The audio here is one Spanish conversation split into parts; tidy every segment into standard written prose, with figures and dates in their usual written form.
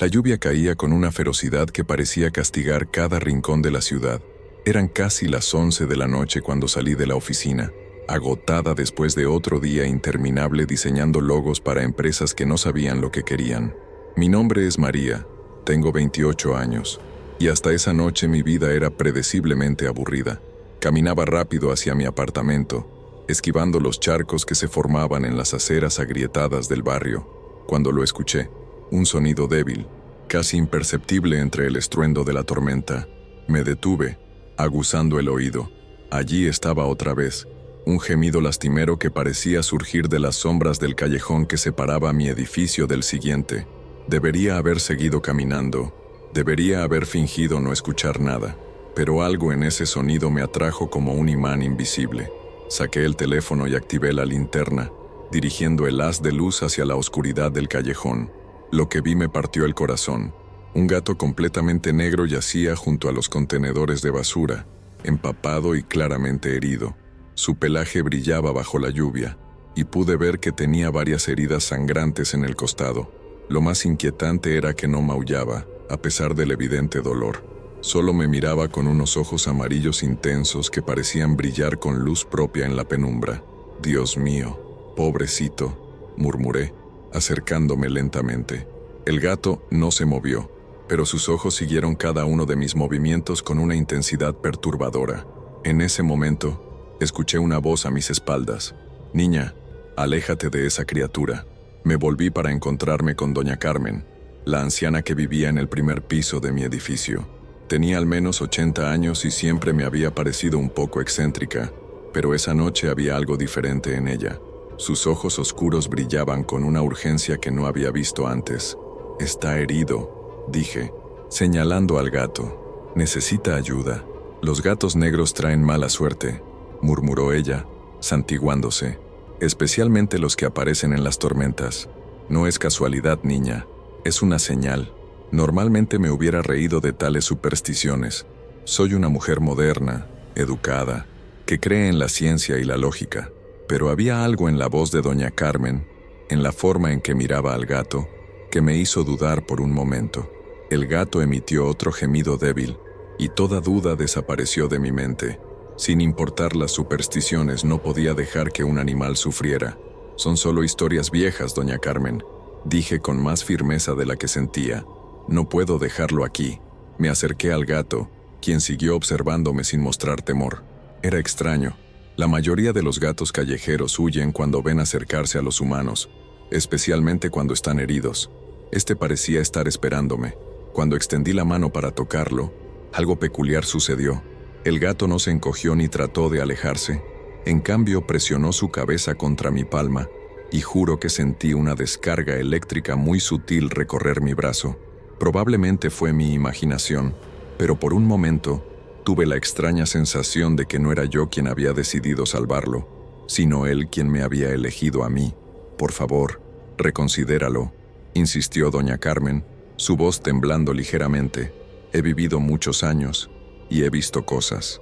La lluvia caía con una ferocidad que parecía castigar cada rincón de la ciudad. Eran casi las 11 de la noche cuando salí de la oficina, agotada después de otro día interminable diseñando logos para empresas que no sabían lo que querían. Mi nombre es María, tengo 28 años, y hasta esa noche mi vida era predeciblemente aburrida. Caminaba rápido hacia mi apartamento, esquivando los charcos que se formaban en las aceras agrietadas del barrio, cuando lo escuché. Un sonido débil, casi imperceptible entre el estruendo de la tormenta. Me detuve, aguzando el oído. Allí estaba otra vez, un gemido lastimero que parecía surgir de las sombras del callejón que separaba mi edificio del siguiente. Debería haber seguido caminando, debería haber fingido no escuchar nada, pero algo en ese sonido me atrajo como un imán invisible. Saqué el teléfono y activé la linterna, dirigiendo el haz de luz hacia la oscuridad del callejón. Lo que vi me partió el corazón. Un gato completamente negro yacía junto a los contenedores de basura, empapado y claramente herido. Su pelaje brillaba bajo la lluvia, y pude ver que tenía varias heridas sangrantes en el costado. Lo más inquietante era que no maullaba, a pesar del evidente dolor. Solo me miraba con unos ojos amarillos intensos que parecían brillar con luz propia en la penumbra. «Dios mío, pobrecito», murmuré, acercándome lentamente. El gato no se movió, pero sus ojos siguieron cada uno de mis movimientos con una intensidad perturbadora. En ese momento, escuché una voz a mis espaldas. «Niña, aléjate de esa criatura». Me volví para encontrarme con doña Carmen, la anciana que vivía en el primer piso de mi edificio. Tenía al menos 80 años y siempre me había parecido un poco excéntrica, pero esa noche había algo diferente en ella. Sus ojos oscuros brillaban con una urgencia que no había visto antes. «Está herido», dije, señalando al gato. «Necesita ayuda. Los gatos negros traen mala suerte», murmuró ella, santiguándose. «Especialmente los que aparecen en las tormentas. No es casualidad, niña. Es una señal. Normalmente me hubiera reído de tales supersticiones. Soy una mujer moderna, educada, que cree en la ciencia y la lógica». Pero había algo en la voz de doña Carmen, en la forma en que miraba al gato, que me hizo dudar por un momento. El gato emitió otro gemido débil, y toda duda desapareció de mi mente. Sin importar las supersticiones, no podía dejar que un animal sufriera. «Son solo historias viejas, doña Carmen», dije con más firmeza de la que sentía. «No puedo dejarlo aquí». Me acerqué al gato, quien siguió observándome sin mostrar temor. Era extraño. La mayoría de los gatos callejeros huyen cuando ven acercarse a los humanos, especialmente cuando están heridos. Este parecía estar esperándome. Cuando extendí la mano para tocarlo, algo peculiar sucedió. El gato no se encogió ni trató de alejarse. En cambio, presionó su cabeza contra mi palma, y juro que sentí una descarga eléctrica muy sutil recorrer mi brazo. Probablemente fue mi imaginación, pero por un momento tuve la extraña sensación de que no era yo quien había decidido salvarlo, sino él quien me había elegido a mí. «Por favor, reconsidéralo», insistió doña Carmen, su voz temblando ligeramente. «He vivido muchos años y he visto cosas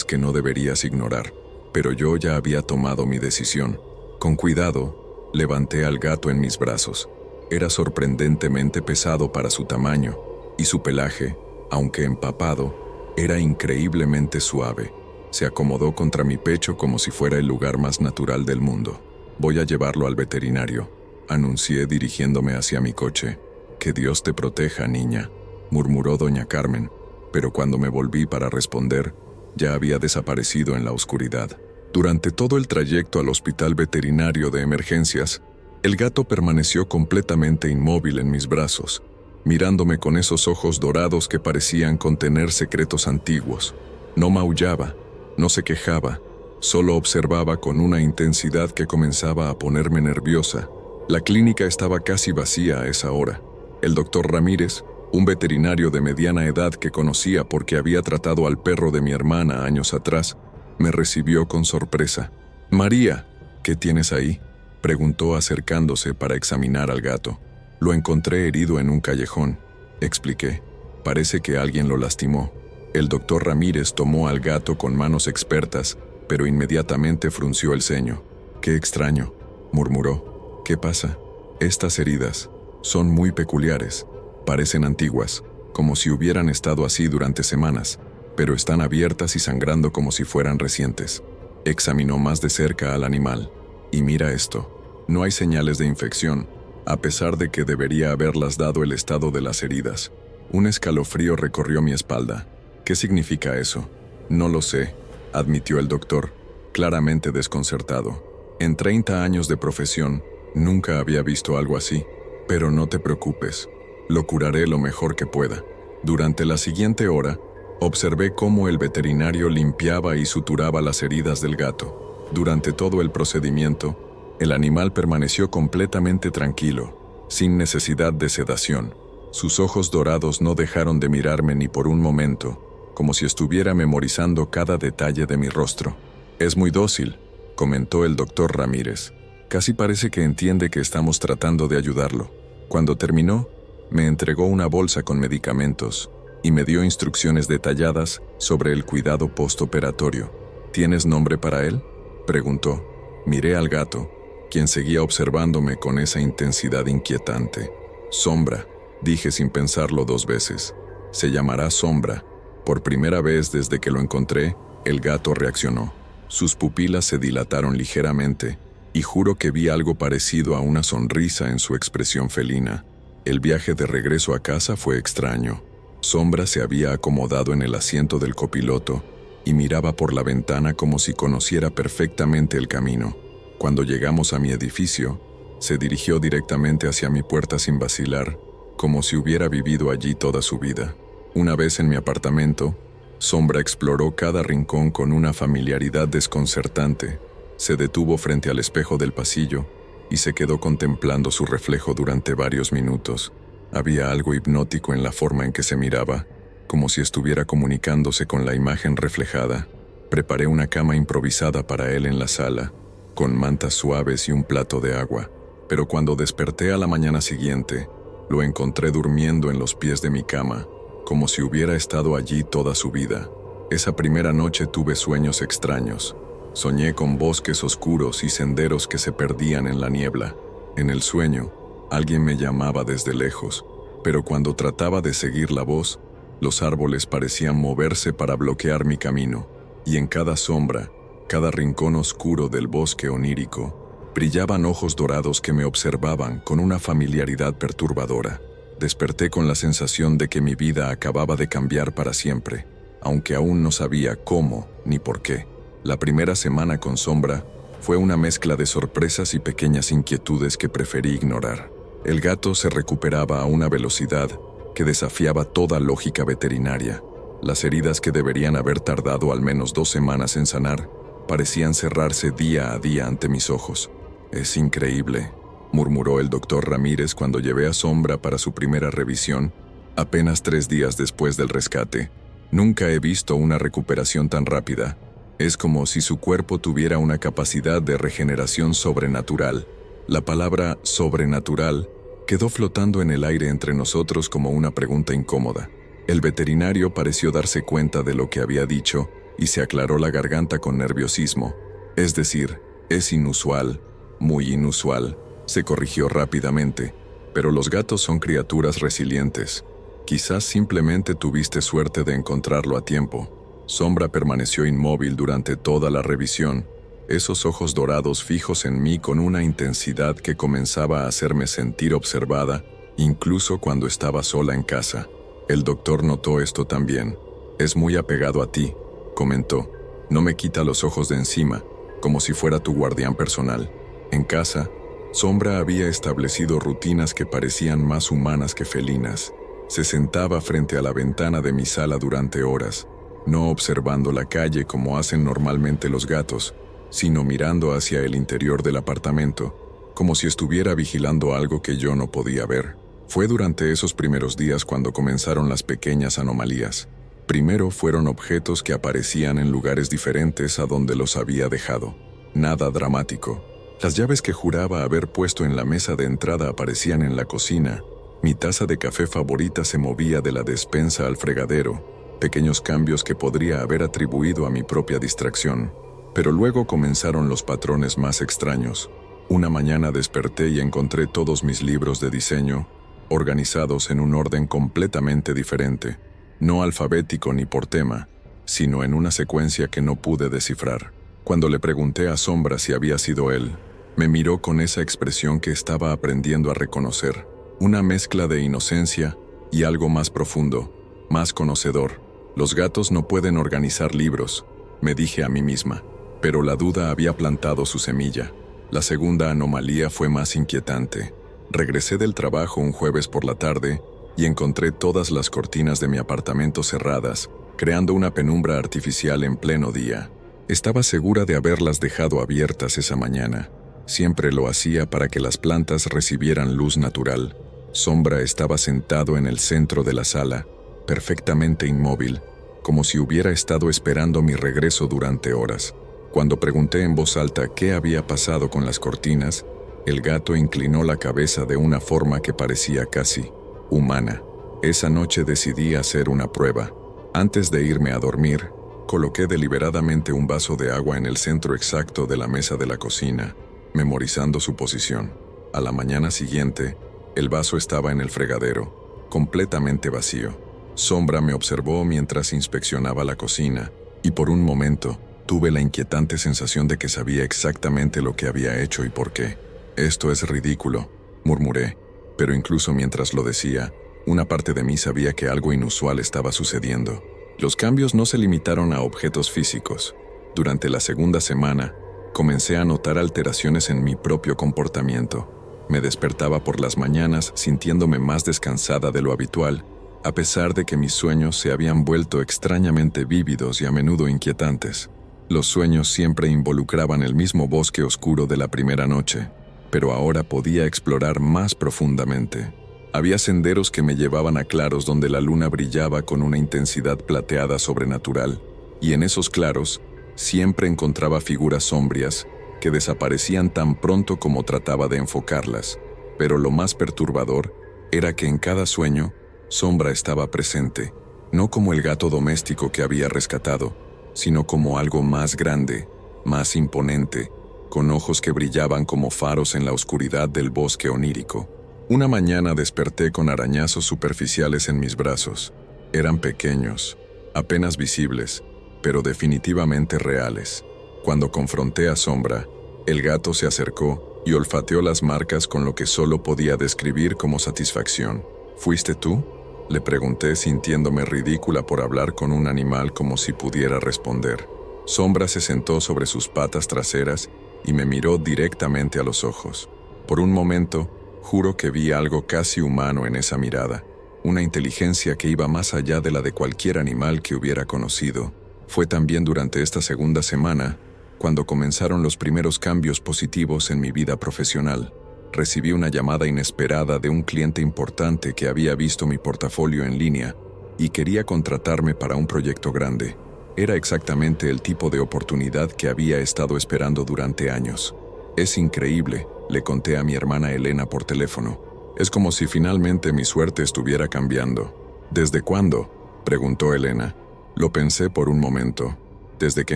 que no deberías ignorar, pero yo ya había tomado mi decisión». Con cuidado, levanté al gato en mis brazos. Era sorprendentemente pesado para su tamaño, y su pelaje, aunque empapado, era increíblemente suave. Se acomodó contra mi pecho como si fuera el lugar más natural del mundo. «Voy a llevarlo al veterinario», anuncié dirigiéndome hacia mi coche. «Que Dios te proteja, niña», murmuró doña Carmen, pero cuando me volví para responder, ya había desaparecido en la oscuridad. Durante todo el trayecto al hospital veterinario de emergencias, el gato permaneció completamente inmóvil en mis brazos, mirándome con esos ojos dorados que parecían contener secretos antiguos. No maullaba, no se quejaba, solo observaba con una intensidad que comenzaba a ponerme nerviosa. La clínica estaba casi vacía a esa hora. El doctor Ramírez, un veterinario de mediana edad que conocía porque había tratado al perro de mi hermana años atrás, me recibió con sorpresa. «María, ¿qué tienes ahí?», preguntó acercándose para examinar al gato. «Lo encontré herido en un callejón», expliqué. «Parece que alguien lo lastimó». El doctor Ramírez tomó al gato con manos expertas, pero inmediatamente frunció el ceño. «Qué extraño», murmuró. «¿Qué pasa? Estas heridas son muy peculiares». Parecen antiguas, como si hubieran estado así durante semanas, pero están abiertas y sangrando como si fueran recientes. Examinó más de cerca al animal. Y mira esto. No hay señales de infección, a pesar de que debería haberlas dado el estado de las heridas. Un escalofrío recorrió mi espalda. ¿Qué significa eso? No lo sé, admitió el doctor, claramente desconcertado. En 30 años de profesión, nunca había visto algo así. Pero no te preocupes, lo curaré lo mejor que pueda. Durante la siguiente hora, observé cómo el veterinario limpiaba y suturaba las heridas del gato. Durante todo el procedimiento, el animal permaneció completamente tranquilo, sin necesidad de sedación. Sus ojos dorados no dejaron de mirarme ni por un momento, como si estuviera memorizando cada detalle de mi rostro. Es muy dócil, comentó el doctor Ramírez. Casi parece que entiende que estamos tratando de ayudarlo. Cuando terminó, me entregó una bolsa con medicamentos y me dio instrucciones detalladas sobre el cuidado postoperatorio. ¿Tienes nombre para él?, preguntó. Miré al gato, quien seguía observándome con esa intensidad inquietante. Sombra, dije sin pensarlo 2 veces. Se llamará Sombra. Por primera vez desde que lo encontré, el gato reaccionó. Sus pupilas se dilataron ligeramente, y juro que vi algo parecido a una sonrisa en su expresión felina. El viaje de regreso a casa fue extraño. Sombra se había acomodado en el asiento del copiloto y miraba por la ventana como si conociera perfectamente el camino. Cuando llegamos a mi edificio, se dirigió directamente hacia mi puerta sin vacilar, como si hubiera vivido allí toda su vida. Una vez en mi apartamento, Sombra exploró cada rincón con una familiaridad desconcertante. Se detuvo frente al espejo del pasillo y se quedó contemplando su reflejo durante varios minutos. Había algo hipnótico en la forma en que se miraba, como si estuviera comunicándose con la imagen reflejada. Preparé una cama improvisada para él en la sala, con mantas suaves y un plato de agua, pero cuando desperté a la mañana siguiente, lo encontré durmiendo en los pies de mi cama, como si hubiera estado allí toda su vida. Esa primera noche tuve sueños extraños. Soñé con bosques oscuros y senderos que se perdían en la niebla. En el sueño, alguien me llamaba desde lejos, pero cuando trataba de seguir la voz, los árboles parecían moverse para bloquear mi camino, y en cada sombra, cada rincón oscuro del bosque onírico, brillaban ojos dorados que me observaban con una familiaridad perturbadora. Desperté con la sensación de que mi vida acababa de cambiar para siempre, aunque aún no sabía cómo ni por qué. La primera semana con Sombra fue una mezcla de sorpresas y pequeñas inquietudes que preferí ignorar. El gato se recuperaba a una velocidad que desafiaba toda lógica veterinaria. Las heridas que deberían haber tardado al menos 2 semanas en sanar parecían cerrarse día a día ante mis ojos. «Es increíble», murmuró el doctor Ramírez cuando llevé a Sombra para su primera revisión, apenas 3 días después del rescate. «Nunca he visto una recuperación tan rápida. Es como si su cuerpo tuviera una capacidad de regeneración sobrenatural». La palabra «sobrenatural» quedó flotando en el aire entre nosotros como una pregunta incómoda. El veterinario pareció darse cuenta de lo que había dicho y se aclaró la garganta con nerviosismo. «Es decir, es inusual, muy inusual», se corrigió rápidamente. «Pero los gatos son criaturas resilientes. Quizás simplemente tuviste suerte de encontrarlo a tiempo». Sombra permaneció inmóvil durante toda la revisión, esos ojos dorados fijos en mí con una intensidad que comenzaba a hacerme sentir observada, incluso cuando estaba sola en casa. El doctor notó esto también. «Es muy apegado a ti», comentó. «No me quita los ojos de encima, como si fuera tu guardián personal». En casa, Sombra había establecido rutinas que parecían más humanas que felinas. Se sentaba frente a la ventana de mi sala durante horas, no observando la calle como hacen normalmente los gatos, sino mirando hacia el interior del apartamento, como si estuviera vigilando algo que yo no podía ver. Fue durante esos primeros días cuando comenzaron las pequeñas anomalías. Primero fueron objetos que aparecían en lugares diferentes a donde los había dejado. Nada dramático. Las llaves que juraba haber puesto en la mesa de entrada aparecían en la cocina. Mi taza de café favorita se movía de la despensa al fregadero. Pequeños cambios que podría haber atribuido a mi propia distracción. Pero luego comenzaron los patrones más extraños. Una mañana desperté y encontré todos mis libros de diseño, organizados en un orden completamente diferente, no alfabético ni por tema, sino en una secuencia que no pude descifrar. Cuando le pregunté a Sombra si había sido él, me miró con esa expresión que estaba aprendiendo a reconocer, una mezcla de inocencia y algo más profundo, más conocedor. Los gatos no pueden organizar libros, me dije a mí misma, pero la duda había plantado su semilla. La segunda anomalía fue más inquietante. Regresé del trabajo un jueves por la tarde y encontré todas las cortinas de mi apartamento cerradas, creando una penumbra artificial en pleno día. Estaba segura de haberlas dejado abiertas esa mañana. Siempre lo hacía para que las plantas recibieran luz natural. Sombra estaba sentado en el centro de la sala, perfectamente inmóvil, como si hubiera estado esperando mi regreso durante horas. Cuando pregunté en voz alta qué había pasado con las cortinas, el gato inclinó la cabeza de una forma que parecía casi humana. Esa noche decidí hacer una prueba. Antes de irme a dormir, coloqué deliberadamente un vaso de agua en el centro exacto de la mesa de la cocina, memorizando su posición. A la mañana siguiente, el vaso estaba en el fregadero, completamente vacío. Sombra me observó mientras inspeccionaba la cocina, y por un momento tuve la inquietante sensación de que sabía exactamente lo que había hecho y por qué. «Esto es ridículo», murmuré, pero incluso mientras lo decía, una parte de mí sabía que algo inusual estaba sucediendo. Los cambios no se limitaron a objetos físicos. Durante la segunda semana, comencé a notar alteraciones en mi propio comportamiento. Me despertaba por las mañanas sintiéndome más descansada de lo habitual, a pesar de que mis sueños se habían vuelto extrañamente vívidos y a menudo inquietantes. Los sueños siempre involucraban el mismo bosque oscuro de la primera noche, pero ahora podía explorar más profundamente. Había senderos que me llevaban a claros donde la luna brillaba con una intensidad plateada sobrenatural, y en esos claros siempre encontraba figuras sombrías que desaparecían tan pronto como trataba de enfocarlas. Pero lo más perturbador era que en cada sueño, Sombra estaba presente, no como el gato doméstico que había rescatado, sino como algo más grande, más imponente, con ojos que brillaban como faros en la oscuridad del bosque onírico. Una mañana desperté con arañazos superficiales en mis brazos. Eran pequeños, apenas visibles, pero definitivamente reales. Cuando confronté a Sombra, el gato se acercó y olfateó las marcas con lo que solo podía describir como satisfacción. «¿Fuiste tú?», le pregunté sintiéndome ridícula por hablar con un animal como si pudiera responder. Sombra se sentó sobre sus patas traseras y me miró directamente a los ojos. Por un momento, juro que vi algo casi humano en esa mirada, una inteligencia que iba más allá de la de cualquier animal que hubiera conocido. Fue también durante esta segunda semana cuando comenzaron los primeros cambios positivos en mi vida profesional. Recibí una llamada inesperada de un cliente importante que había visto mi portafolio en línea y quería contratarme para un proyecto grande. Era exactamente el tipo de oportunidad que había estado esperando durante años. «Es increíble», le conté a mi hermana Elena por teléfono. «Es como si finalmente mi suerte estuviera cambiando». «¿Desde cuándo?», preguntó Elena. Lo pensé por un momento. «Desde que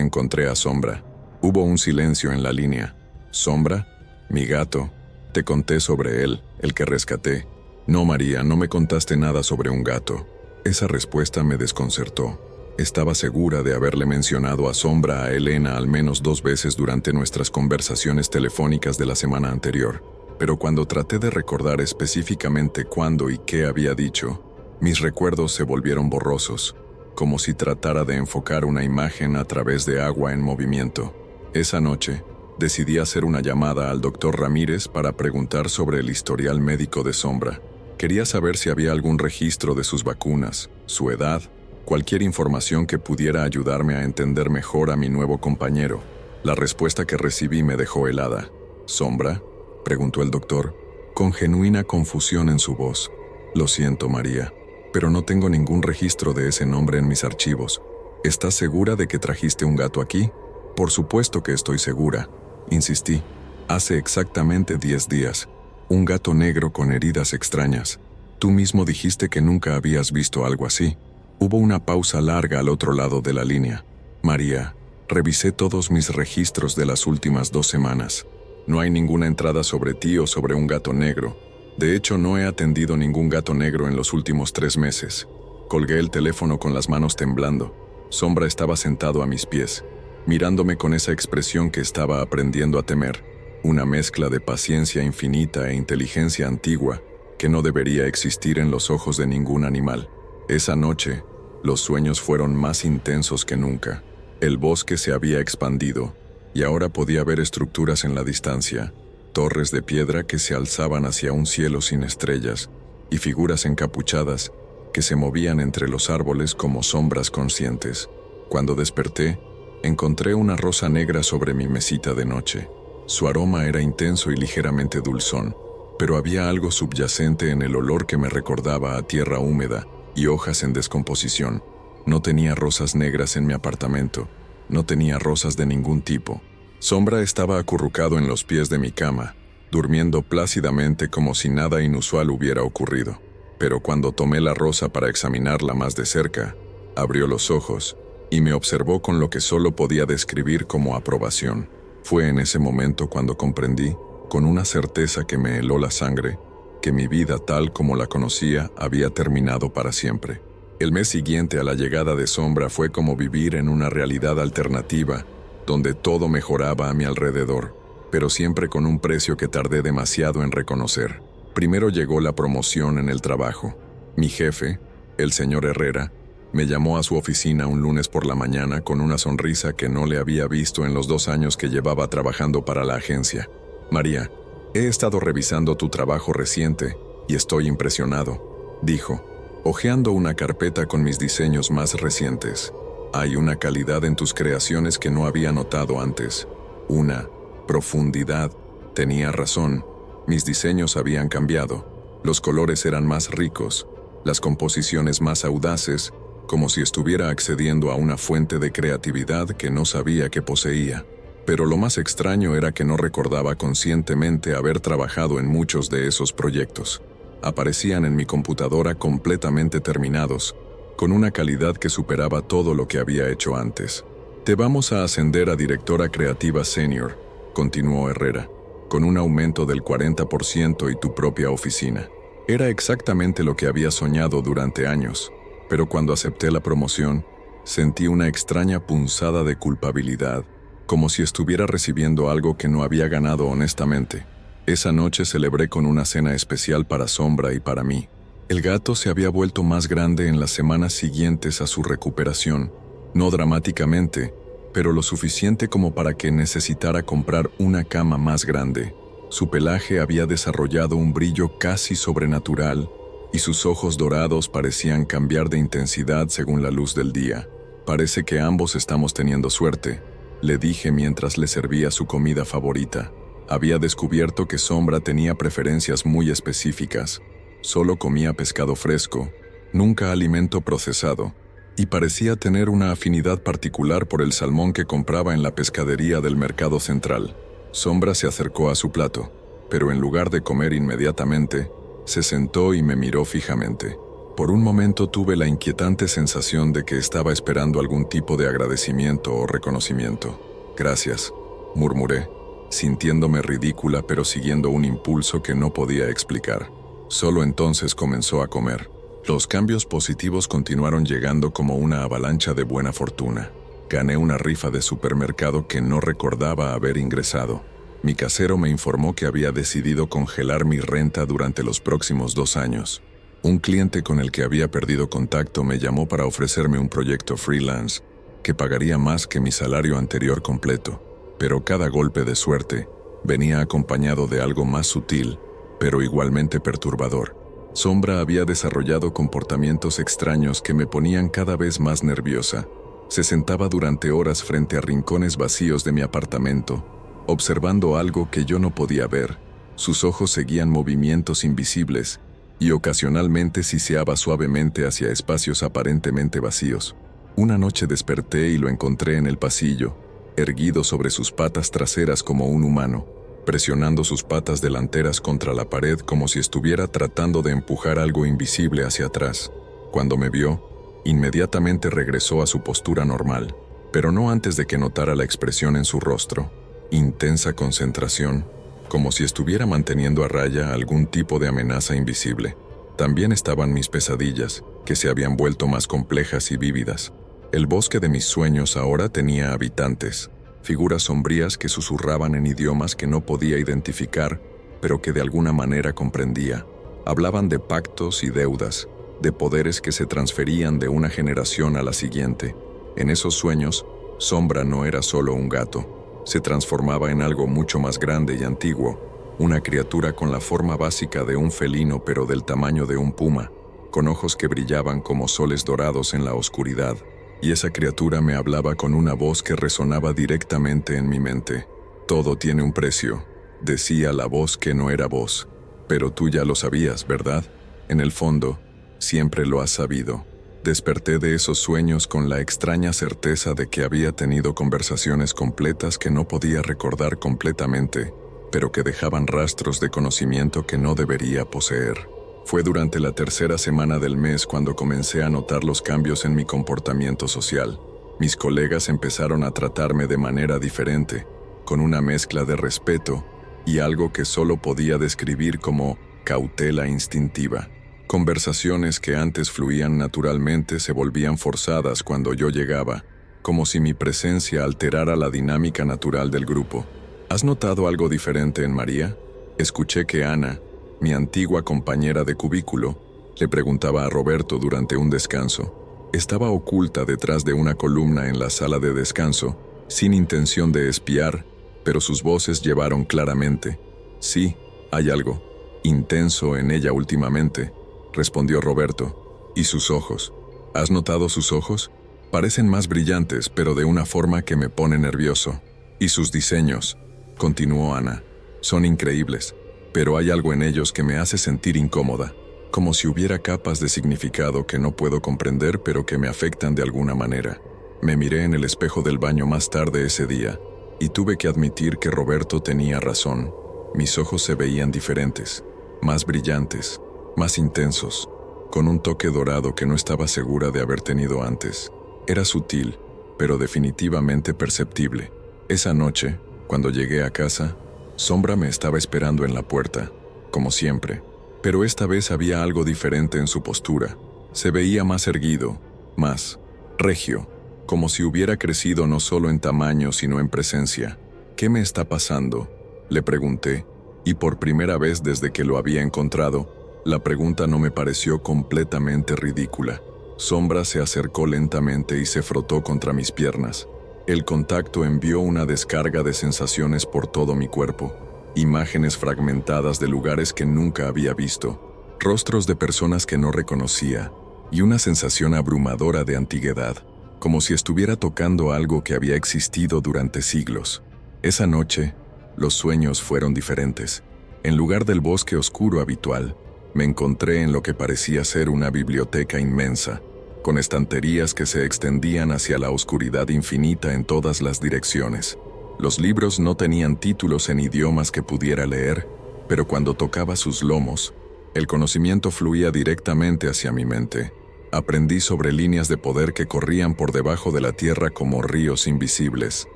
encontré a Sombra». Hubo un silencio en la línea. «¿Sombra? Mi gato. Te conté sobre él, el que rescaté». «No, María, no me contaste nada sobre un gato». Esa respuesta me desconcertó. Estaba segura de haberle mencionado a Sombra a Elena al menos 2 veces durante nuestras conversaciones telefónicas de la semana anterior, pero cuando traté de recordar específicamente cuándo y qué había dicho, mis recuerdos se volvieron borrosos, como si tratara de enfocar una imagen a través de agua en movimiento. Esa noche, decidí hacer una llamada al doctor Ramírez para preguntar sobre el historial médico de Sombra. Quería saber si había algún registro de sus vacunas, su edad, cualquier información que pudiera ayudarme a entender mejor a mi nuevo compañero. La respuesta que recibí me dejó helada. «¿Sombra?», preguntó el doctor, con genuina confusión en su voz. «Lo siento, María, pero no tengo ningún registro de ese nombre en mis archivos. ¿Estás segura de que trajiste un gato aquí?». «Por supuesto que estoy segura», insistí. «Hace exactamente 10 días. Un gato negro con heridas extrañas. Tú mismo dijiste que nunca habías visto algo así». Hubo una pausa larga al otro lado de la línea. «María, revisé todos mis registros de las últimas 2 semanas. No hay ninguna entrada sobre ti o sobre un gato negro. De hecho, no he atendido ningún gato negro en los últimos 3 meses. Colgué el teléfono con las manos temblando. Sombra estaba sentado a mis pies, mirándome con esa expresión que estaba aprendiendo a temer, una mezcla de paciencia infinita e inteligencia antigua que no debería existir en los ojos de ningún animal. Esa noche, los sueños fueron más intensos que nunca. El bosque se había expandido, y ahora podía ver estructuras en la distancia, torres de piedra que se alzaban hacia un cielo sin estrellas, y figuras encapuchadas que se movían entre los árboles como sombras conscientes. Cuando desperté, encontré una rosa negra sobre mi mesita de noche. Su aroma era intenso y ligeramente dulzón, pero había algo subyacente en el olor que me recordaba a tierra húmeda y hojas en descomposición. No tenía rosas negras en mi apartamento, no tenía rosas de ningún tipo. Sombra estaba acurrucado en los pies de mi cama, durmiendo plácidamente como si nada inusual hubiera ocurrido. Pero cuando tomé la rosa para examinarla más de cerca, abrió los ojos y me observó con lo que solo podía describir como aprobación. Fue en ese momento cuando comprendí, con una certeza que me heló la sangre, que mi vida tal como la conocía había terminado para siempre. El mes siguiente a la llegada de Sombra fue como vivir en una realidad alternativa, donde todo mejoraba a mi alrededor, pero siempre con un precio que tardé demasiado en reconocer. Primero llegó la promoción en el trabajo. Mi jefe, el señor Herrera, me llamó a su oficina un lunes por la mañana con una sonrisa que no le había visto en los 2 años que llevaba trabajando para la agencia. «María, he estado revisando tu trabajo reciente y estoy impresionado», dijo, hojeando una carpeta con mis diseños más recientes. «Hay una calidad en tus creaciones que no había notado antes. Una profundidad». Tenía razón. Mis diseños habían cambiado. Los colores eran más ricos, las composiciones más audaces, como si estuviera accediendo a una fuente de creatividad que no sabía que poseía. Pero lo más extraño era que no recordaba conscientemente haber trabajado en muchos de esos proyectos. Aparecían en mi computadora completamente terminados, con una calidad que superaba todo lo que había hecho antes. «Te vamos a ascender a directora creativa senior», continuó Herrera, «con un aumento del 40% y tu propia oficina». Era exactamente lo que había soñado durante años, pero cuando acepté la promoción, sentí una extraña punzada de culpabilidad, como si estuviera recibiendo algo que no había ganado honestamente. Esa noche celebré con una cena especial para Sombra y para mí. El gato se había vuelto más grande en las semanas siguientes a su recuperación, no dramáticamente, pero lo suficiente como para que necesitara comprar una cama más grande. Su pelaje había desarrollado un brillo casi sobrenatural y sus ojos dorados parecían cambiar de intensidad según la luz del día. «Parece que ambos estamos teniendo suerte», le dije mientras le servía su comida favorita. Había descubierto que Sombra tenía preferencias muy específicas. Solo comía pescado fresco, nunca alimento procesado, y parecía tener una afinidad particular por el salmón que compraba en la pescadería del mercado central. Sombra se acercó a su plato, pero en lugar de comer inmediatamente, se sentó y me miró fijamente. Por un momento tuve la inquietante sensación de que estaba esperando algún tipo de agradecimiento o reconocimiento. «Gracias», murmuré, sintiéndome ridícula pero siguiendo un impulso que no podía explicar. Solo entonces comenzó a comer. Los cambios positivos continuaron llegando como una avalancha de buena fortuna. Gané una rifa de supermercado que no recordaba haber ingresado. Mi casero me informó que había decidido congelar mi renta durante los próximos 2 años. Un cliente con el que había perdido contacto me llamó para ofrecerme un proyecto freelance que pagaría más que mi salario anterior completo, pero cada golpe de suerte venía acompañado de algo más sutil, pero igualmente perturbador. Sombra había desarrollado comportamientos extraños que me ponían cada vez más nerviosa. Se sentaba durante horas frente a rincones vacíos de mi apartamento, observando algo que yo no podía ver. Sus ojos seguían movimientos invisibles y ocasionalmente siseaba suavemente hacia espacios aparentemente vacíos. Una noche desperté y lo encontré en el pasillo, erguido sobre sus patas traseras como un humano, presionando sus patas delanteras contra la pared como si estuviera tratando de empujar algo invisible hacia atrás. Cuando me vio, inmediatamente regresó a su postura normal, pero no antes de que notara la expresión en su rostro: intensa concentración, como si estuviera manteniendo a raya algún tipo de amenaza invisible. También estaban mis pesadillas, que se habían vuelto más complejas y vívidas. El bosque de mis sueños ahora tenía habitantes, figuras sombrías que susurraban en idiomas que no podía identificar, pero que de alguna manera comprendía. Hablaban de pactos y deudas, de poderes que se transferían de una generación a la siguiente. En esos sueños, Sombra no era solo un gato, se transformaba en algo mucho más grande y antiguo, una criatura con la forma básica de un felino pero del tamaño de un puma, con ojos que brillaban como soles dorados en la oscuridad. Y esa criatura me hablaba con una voz que resonaba directamente en mi mente. «Todo tiene un precio», decía la voz que no era voz. «Pero tú ya lo sabías, ¿verdad? En el fondo, siempre lo has sabido». Desperté de esos sueños con la extraña certeza de que había tenido conversaciones completas que no podía recordar completamente, pero que dejaban rastros de conocimiento que no debería poseer. Fue durante la tercera semana del mes cuando comencé a notar los cambios en mi comportamiento social. Mis colegas empezaron a tratarme de manera diferente, con una mezcla de respeto y algo que solo podía describir como cautela instintiva. Conversaciones que antes fluían naturalmente se volvían forzadas cuando yo llegaba, como si mi presencia alterara la dinámica natural del grupo. ¿Has notado algo diferente en María? Escuché que Ana, mi antigua compañera de cubículo, le preguntaba a Roberto durante un descanso. Estaba oculta detrás de una columna en la sala de descanso, sin intención de espiar, pero sus voces llevaron claramente. «Sí, hay algo intenso en ella últimamente», respondió Roberto. «¿Y sus ojos? ¿Has notado sus ojos? Parecen más brillantes, pero de una forma que me pone nervioso. Y sus diseños», continuó Ana, «son increíbles. Pero hay algo en ellos que me hace sentir incómoda, como si hubiera capas de significado que no puedo comprender pero que me afectan de alguna manera». Me miré en el espejo del baño más tarde ese día, y tuve que admitir que Roberto tenía razón. Mis ojos se veían diferentes, más brillantes, más intensos, con un toque dorado que no estaba segura de haber tenido antes. Era sutil, pero definitivamente perceptible. Esa noche, cuando llegué a casa, Sombra me estaba esperando en la puerta, como siempre, pero esta vez había algo diferente en su postura. Se veía más erguido, más regio, como si hubiera crecido no solo en tamaño sino en presencia. «¿Qué me está pasando?», le pregunté, y por primera vez desde que lo había encontrado, la pregunta no me pareció completamente ridícula. Sombra se acercó lentamente y se frotó contra mis piernas. El contacto envió una descarga de sensaciones por todo mi cuerpo, imágenes fragmentadas de lugares que nunca había visto, rostros de personas que no reconocía, y una sensación abrumadora de antiguedad, como si estuviera tocando algo que había existido durante siglos. Esa noche, los sueños fueron diferentes. En lugar del bosque oscuro habitual, me encontré en lo que parecía ser una biblioteca inmensa, con estanterías que se extendían hacia la oscuridad infinita en todas las direcciones. Los libros no tenían títulos en idiomas que pudiera leer, pero cuando tocaba sus lomos, el conocimiento fluía directamente hacia mi mente. Aprendí sobre líneas de poder que corrían por debajo de la tierra como ríos invisibles,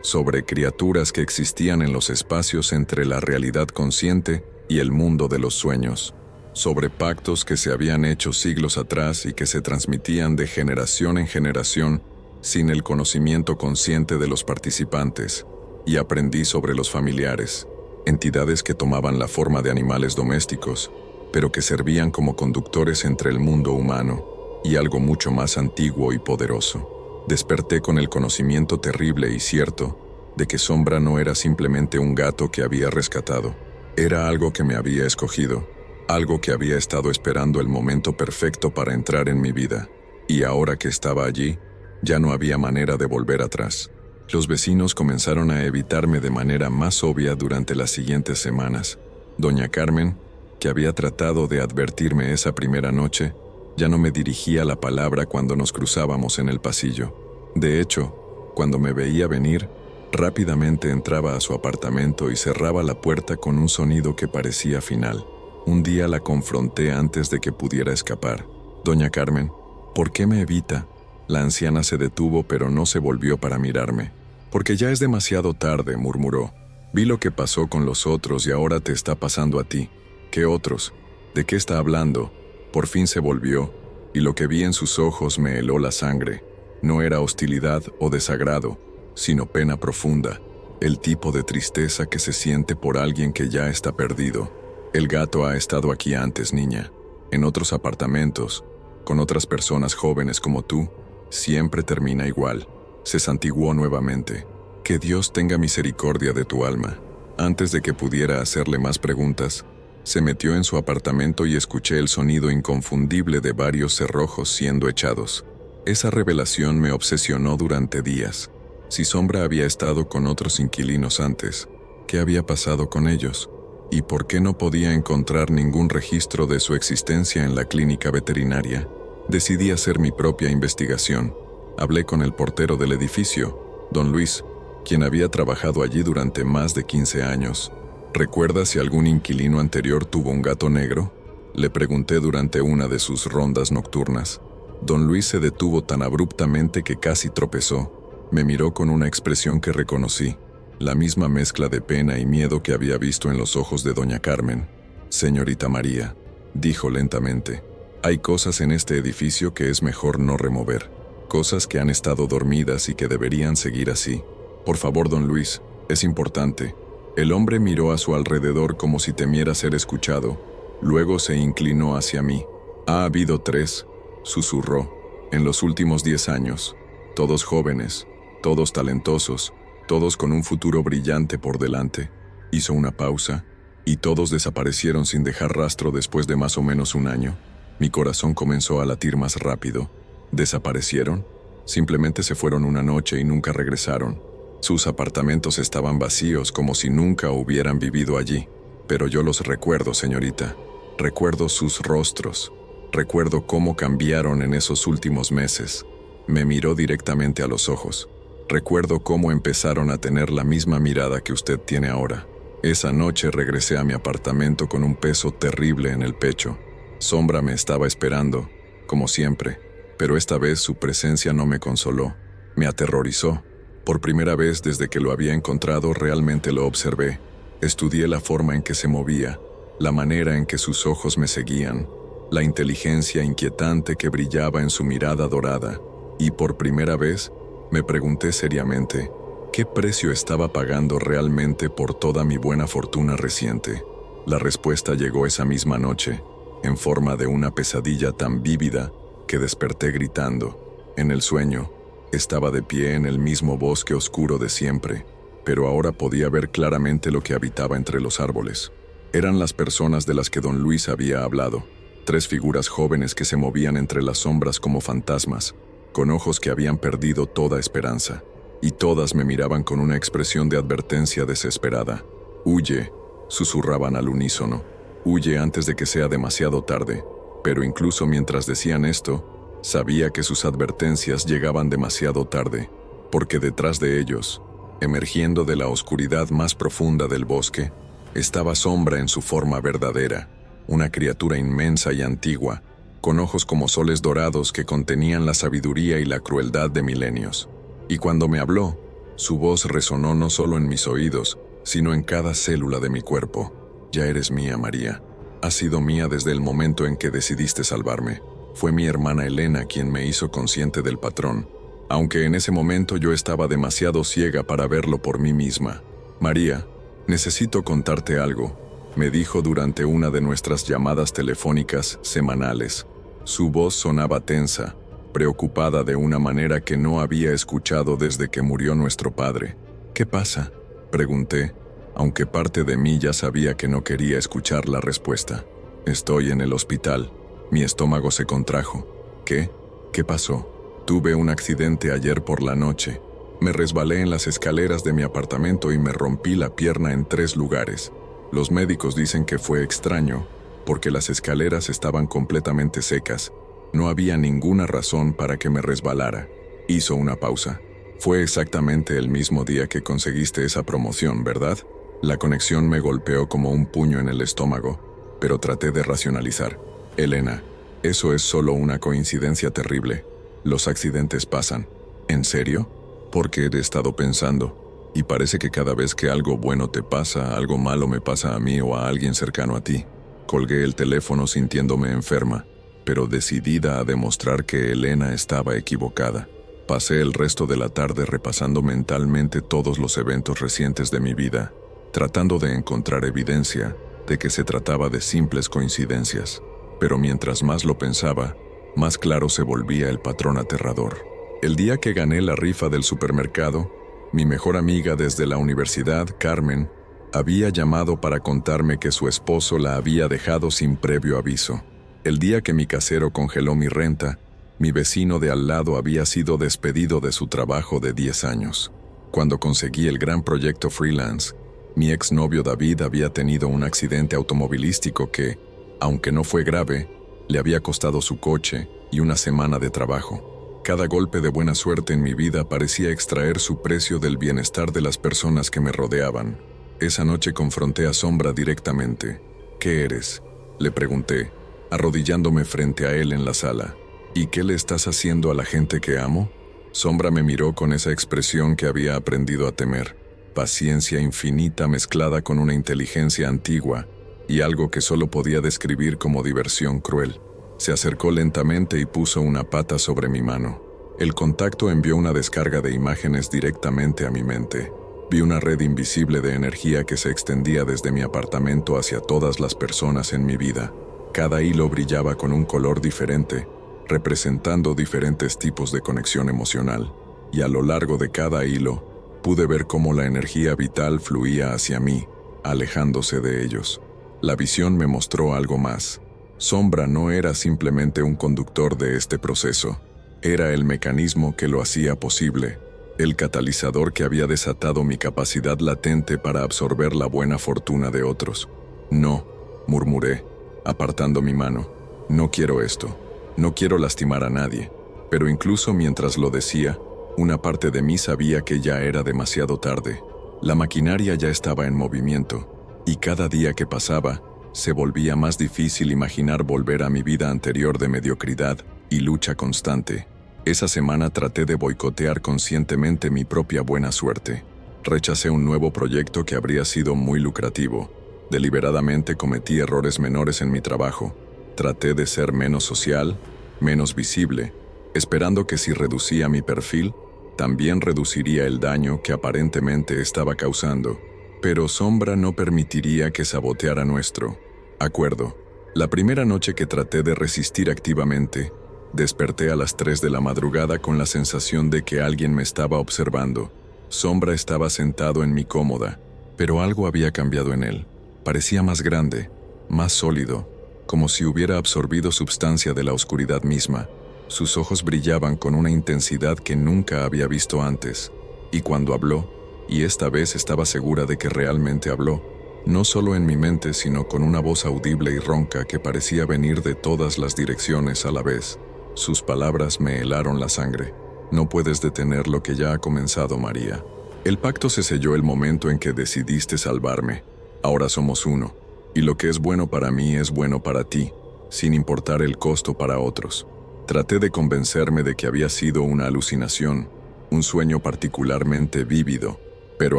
sobre criaturas que existían en los espacios entre la realidad consciente y el mundo de los sueños, sobre pactos que se habían hecho siglos atrás y que se transmitían de generación en generación sin el conocimiento consciente de los participantes, y aprendí sobre los familiares, entidades que tomaban la forma de animales domésticos, pero que servían como conductores entre el mundo humano y algo mucho más antiguo y poderoso. Desperté con el conocimiento terrible y cierto de que Sombra no era simplemente un gato que había rescatado, era algo que me había escogido, algo que había estado esperando el momento perfecto para entrar en mi vida, y ahora que estaba allí, ya no había manera de volver atrás. Los vecinos comenzaron a evitarme de manera más obvia durante las siguientes semanas. Doña Carmen, que había tratado de advertirme esa primera noche, ya no me dirigía la palabra cuando nos cruzábamos en el pasillo. De hecho, cuando me veía venir, rápidamente entraba a su apartamento y cerraba la puerta con un sonido que parecía final. Un día la confronté antes de que pudiera escapar. «Doña Carmen, ¿por qué me evita?». La anciana se detuvo pero no se volvió para mirarme. «Porque ya es demasiado tarde», murmuró. Vi lo que pasó con los otros y ahora te está pasando a ti. ¿Qué otros? ¿De qué está hablando? Por fin se volvió, y lo que vi en sus ojos me heló la sangre. No era hostilidad o desagrado, sino pena profunda, el tipo de tristeza que se siente por alguien que ya está perdido. El gato ha estado aquí antes, niña, en otros apartamentos, con otras personas jóvenes como tú. Siempre termina igual. Se santiguó nuevamente. Que Dios tenga misericordia de tu alma. Antes de que pudiera hacerle más preguntas, se metió en su apartamento y escuché el sonido inconfundible de varios cerrojos siendo echados. Esa revelación me obsesionó durante días. Si Sombra había estado con otros inquilinos antes, ¿qué había pasado con ellos? ¿Y por qué no podía encontrar ningún registro de su existencia en la clínica veterinaria? Decidí hacer mi propia investigación. Hablé con el portero del edificio, don Luis, quien había trabajado allí durante más de 15 años. ¿Recuerda si algún inquilino anterior tuvo un gato negro? Le pregunté durante una de sus rondas nocturnas. Don Luis se detuvo tan abruptamente que casi tropezó. Me miró con una expresión que reconocí, la misma mezcla de pena y miedo que había visto en los ojos de doña Carmen. Señorita María, dijo lentamente, hay cosas en este edificio que es mejor no remover, cosas que han estado dormidas y que deberían seguir así. Por favor, don Luis, es importante. El hombre miró a su alrededor como si temiera ser escuchado, luego se inclinó hacia mí. Ha habido 3, susurró, en los últimos 10 años, todos jóvenes, todos talentosos, todos con un futuro brillante por delante. Hizo una pausa, y todos desaparecieron sin dejar rastro después de más o menos un año. Mi corazón comenzó a latir más rápido. ¿Desaparecieron? Simplemente se fueron una noche y nunca regresaron. Sus apartamentos estaban vacíos como si nunca hubieran vivido allí. Pero yo los recuerdo, señorita. Recuerdo sus rostros. Recuerdo cómo cambiaron en esos últimos meses. Me miró directamente a los ojos. Recuerdo cómo empezaron a tener la misma mirada que usted tiene ahora. Esa noche regresé a mi apartamento con un peso terrible en el pecho. Sombra me estaba esperando, como siempre, pero esta vez su presencia no me consoló. Me aterrorizó. Por primera vez desde que lo había encontrado realmente lo observé. Estudié la forma en que se movía, la manera en que sus ojos me seguían, la inteligencia inquietante que brillaba en su mirada dorada, y por primera vez me pregunté seriamente, ¿qué precio estaba pagando realmente por toda mi buena fortuna reciente? La respuesta llegó esa misma noche, en forma de una pesadilla tan vívida que desperté gritando. En el sueño, estaba de pie en el mismo bosque oscuro de siempre, pero ahora podía ver claramente lo que habitaba entre los árboles. Eran las personas de las que don Luis había hablado, 3 figuras jóvenes que se movían entre las sombras como fantasmas, con ojos que habían perdido toda esperanza, y todas me miraban con una expresión de advertencia desesperada. «Huye», susurraban al unísono, «huye antes de que sea demasiado tarde». Pero incluso mientras decían esto, sabía que sus advertencias llegaban demasiado tarde, porque detrás de ellos, emergiendo de la oscuridad más profunda del bosque, estaba Sombra en su forma verdadera, una criatura inmensa y antigua, con ojos como soles dorados que contenían la sabiduría y la crueldad de milenios. Y cuando me habló, su voz resonó no solo en mis oídos, sino en cada célula de mi cuerpo. «Ya eres mía, María. Has sido mía desde el momento en que decidiste salvarme. Fue mi hermana Elena quien me hizo consciente del patrón, aunque en ese momento yo estaba demasiado ciega para verlo por mí misma. María, necesito contarte algo», me dijo durante una de nuestras llamadas telefónicas semanales. Su voz sonaba tensa, preocupada de una manera que no había escuchado desde que murió nuestro padre. «¿Qué pasa?», pregunté, aunque parte de mí ya sabía que no quería escuchar la respuesta. «Estoy en el hospital». Mi estómago se contrajo. «¿Qué? ¿Qué pasó?». «Tuve un accidente ayer por la noche. Me resbalé en las escaleras de mi apartamento y me rompí la pierna en 3 lugares. Los médicos dicen que fue extraño, porque las escaleras estaban completamente secas. No había ninguna razón para que me resbalara». Hizo una pausa. «Fue exactamente el mismo día que conseguiste esa promoción, ¿verdad?». La conexión me golpeó como un puño en el estómago, pero traté de racionalizar. «Elena, eso es solo una coincidencia terrible. Los accidentes pasan». «¿En serio?». «Porque he estado pensando. Y parece que cada vez que algo bueno te pasa, algo malo me pasa a mí o a alguien cercano a ti. Colgué el teléfono sintiéndome enferma, pero decidida a demostrar que Elena estaba equivocada. Pasé el resto de la tarde repasando mentalmente todos los eventos recientes de mi vida, tratando de encontrar evidencia de que se trataba de simples coincidencias. Pero mientras más lo pensaba, más claro se volvía el patrón aterrador. El día que gané la rifa del supermercado, mi mejor amiga desde la universidad, Carmen, había llamado para contarme que su esposo la había dejado sin previo aviso. El día que mi casero congeló mi renta, mi vecino de al lado había sido despedido de su trabajo de 10 años. Cuando conseguí el gran proyecto freelance, mi exnovio David había tenido un accidente automovilístico que, aunque no fue grave, le había costado su coche y una semana de trabajo. Cada golpe de buena suerte en mi vida parecía extraer su precio del bienestar de las personas que me rodeaban. Esa noche confronté a Sombra directamente. ¿Qué eres?, le pregunté, arrodillándome frente a él en la sala. ¿Y qué le estás haciendo a la gente que amo? Sombra me miró con esa expresión que había aprendido a temer. Paciencia infinita mezclada con una inteligencia antigua y algo que solo podía describir como diversión cruel. Se acercó lentamente y puso una pata sobre mi mano. El contacto envió una descarga de imágenes directamente a mi mente. Vi una red invisible de energía que se extendía desde mi apartamento hacia todas las personas en mi vida. Cada hilo brillaba con un color diferente, representando diferentes tipos de conexión emocional. Y a lo largo de cada hilo, pude ver cómo la energía vital fluía hacia mí, alejándose de ellos. La visión me mostró algo más. Sombra no era simplemente un conductor de este proceso, era el mecanismo que lo hacía posible, el catalizador que había desatado mi capacidad latente para absorber la buena fortuna de otros. No, murmuré, apartando mi mano, no quiero esto, no quiero lastimar a nadie, pero incluso mientras lo decía, una parte de mí sabía que ya era demasiado tarde. La maquinaria ya estaba en movimiento, y cada día que pasaba, se volvía más difícil imaginar volver a mi vida anterior de mediocridad y lucha constante. Esa semana traté de boicotear conscientemente mi propia buena suerte. Rechacé un nuevo proyecto que habría sido muy lucrativo. Deliberadamente cometí errores menores en mi trabajo. Traté de ser menos social, menos visible, esperando que si reducía mi perfil, también reduciría el daño que aparentemente estaba causando. Pero Sombra no permitiría que saboteara nuestro acuerdo. La primera noche que traté de resistir activamente, desperté a las 3 de la madrugada con la sensación de que alguien me estaba observando. Sombra estaba sentado en mi cómoda, pero algo había cambiado en él. Parecía más grande, más sólido, como si hubiera absorbido sustancia de la oscuridad misma. Sus ojos brillaban con una intensidad que nunca había visto antes, y cuando habló, y esta vez estaba segura de que realmente habló, no solo en mi mente sino con una voz audible y ronca que parecía venir de todas las direcciones a la vez. Sus palabras me helaron la sangre. No puedes detener lo que ya ha comenzado, María. El pacto se selló el momento en que decidiste salvarme. Ahora somos uno, y lo que es bueno para mí es bueno para ti, sin importar el costo para otros. Traté de convencerme de que había sido una alucinación, un sueño particularmente vívido, pero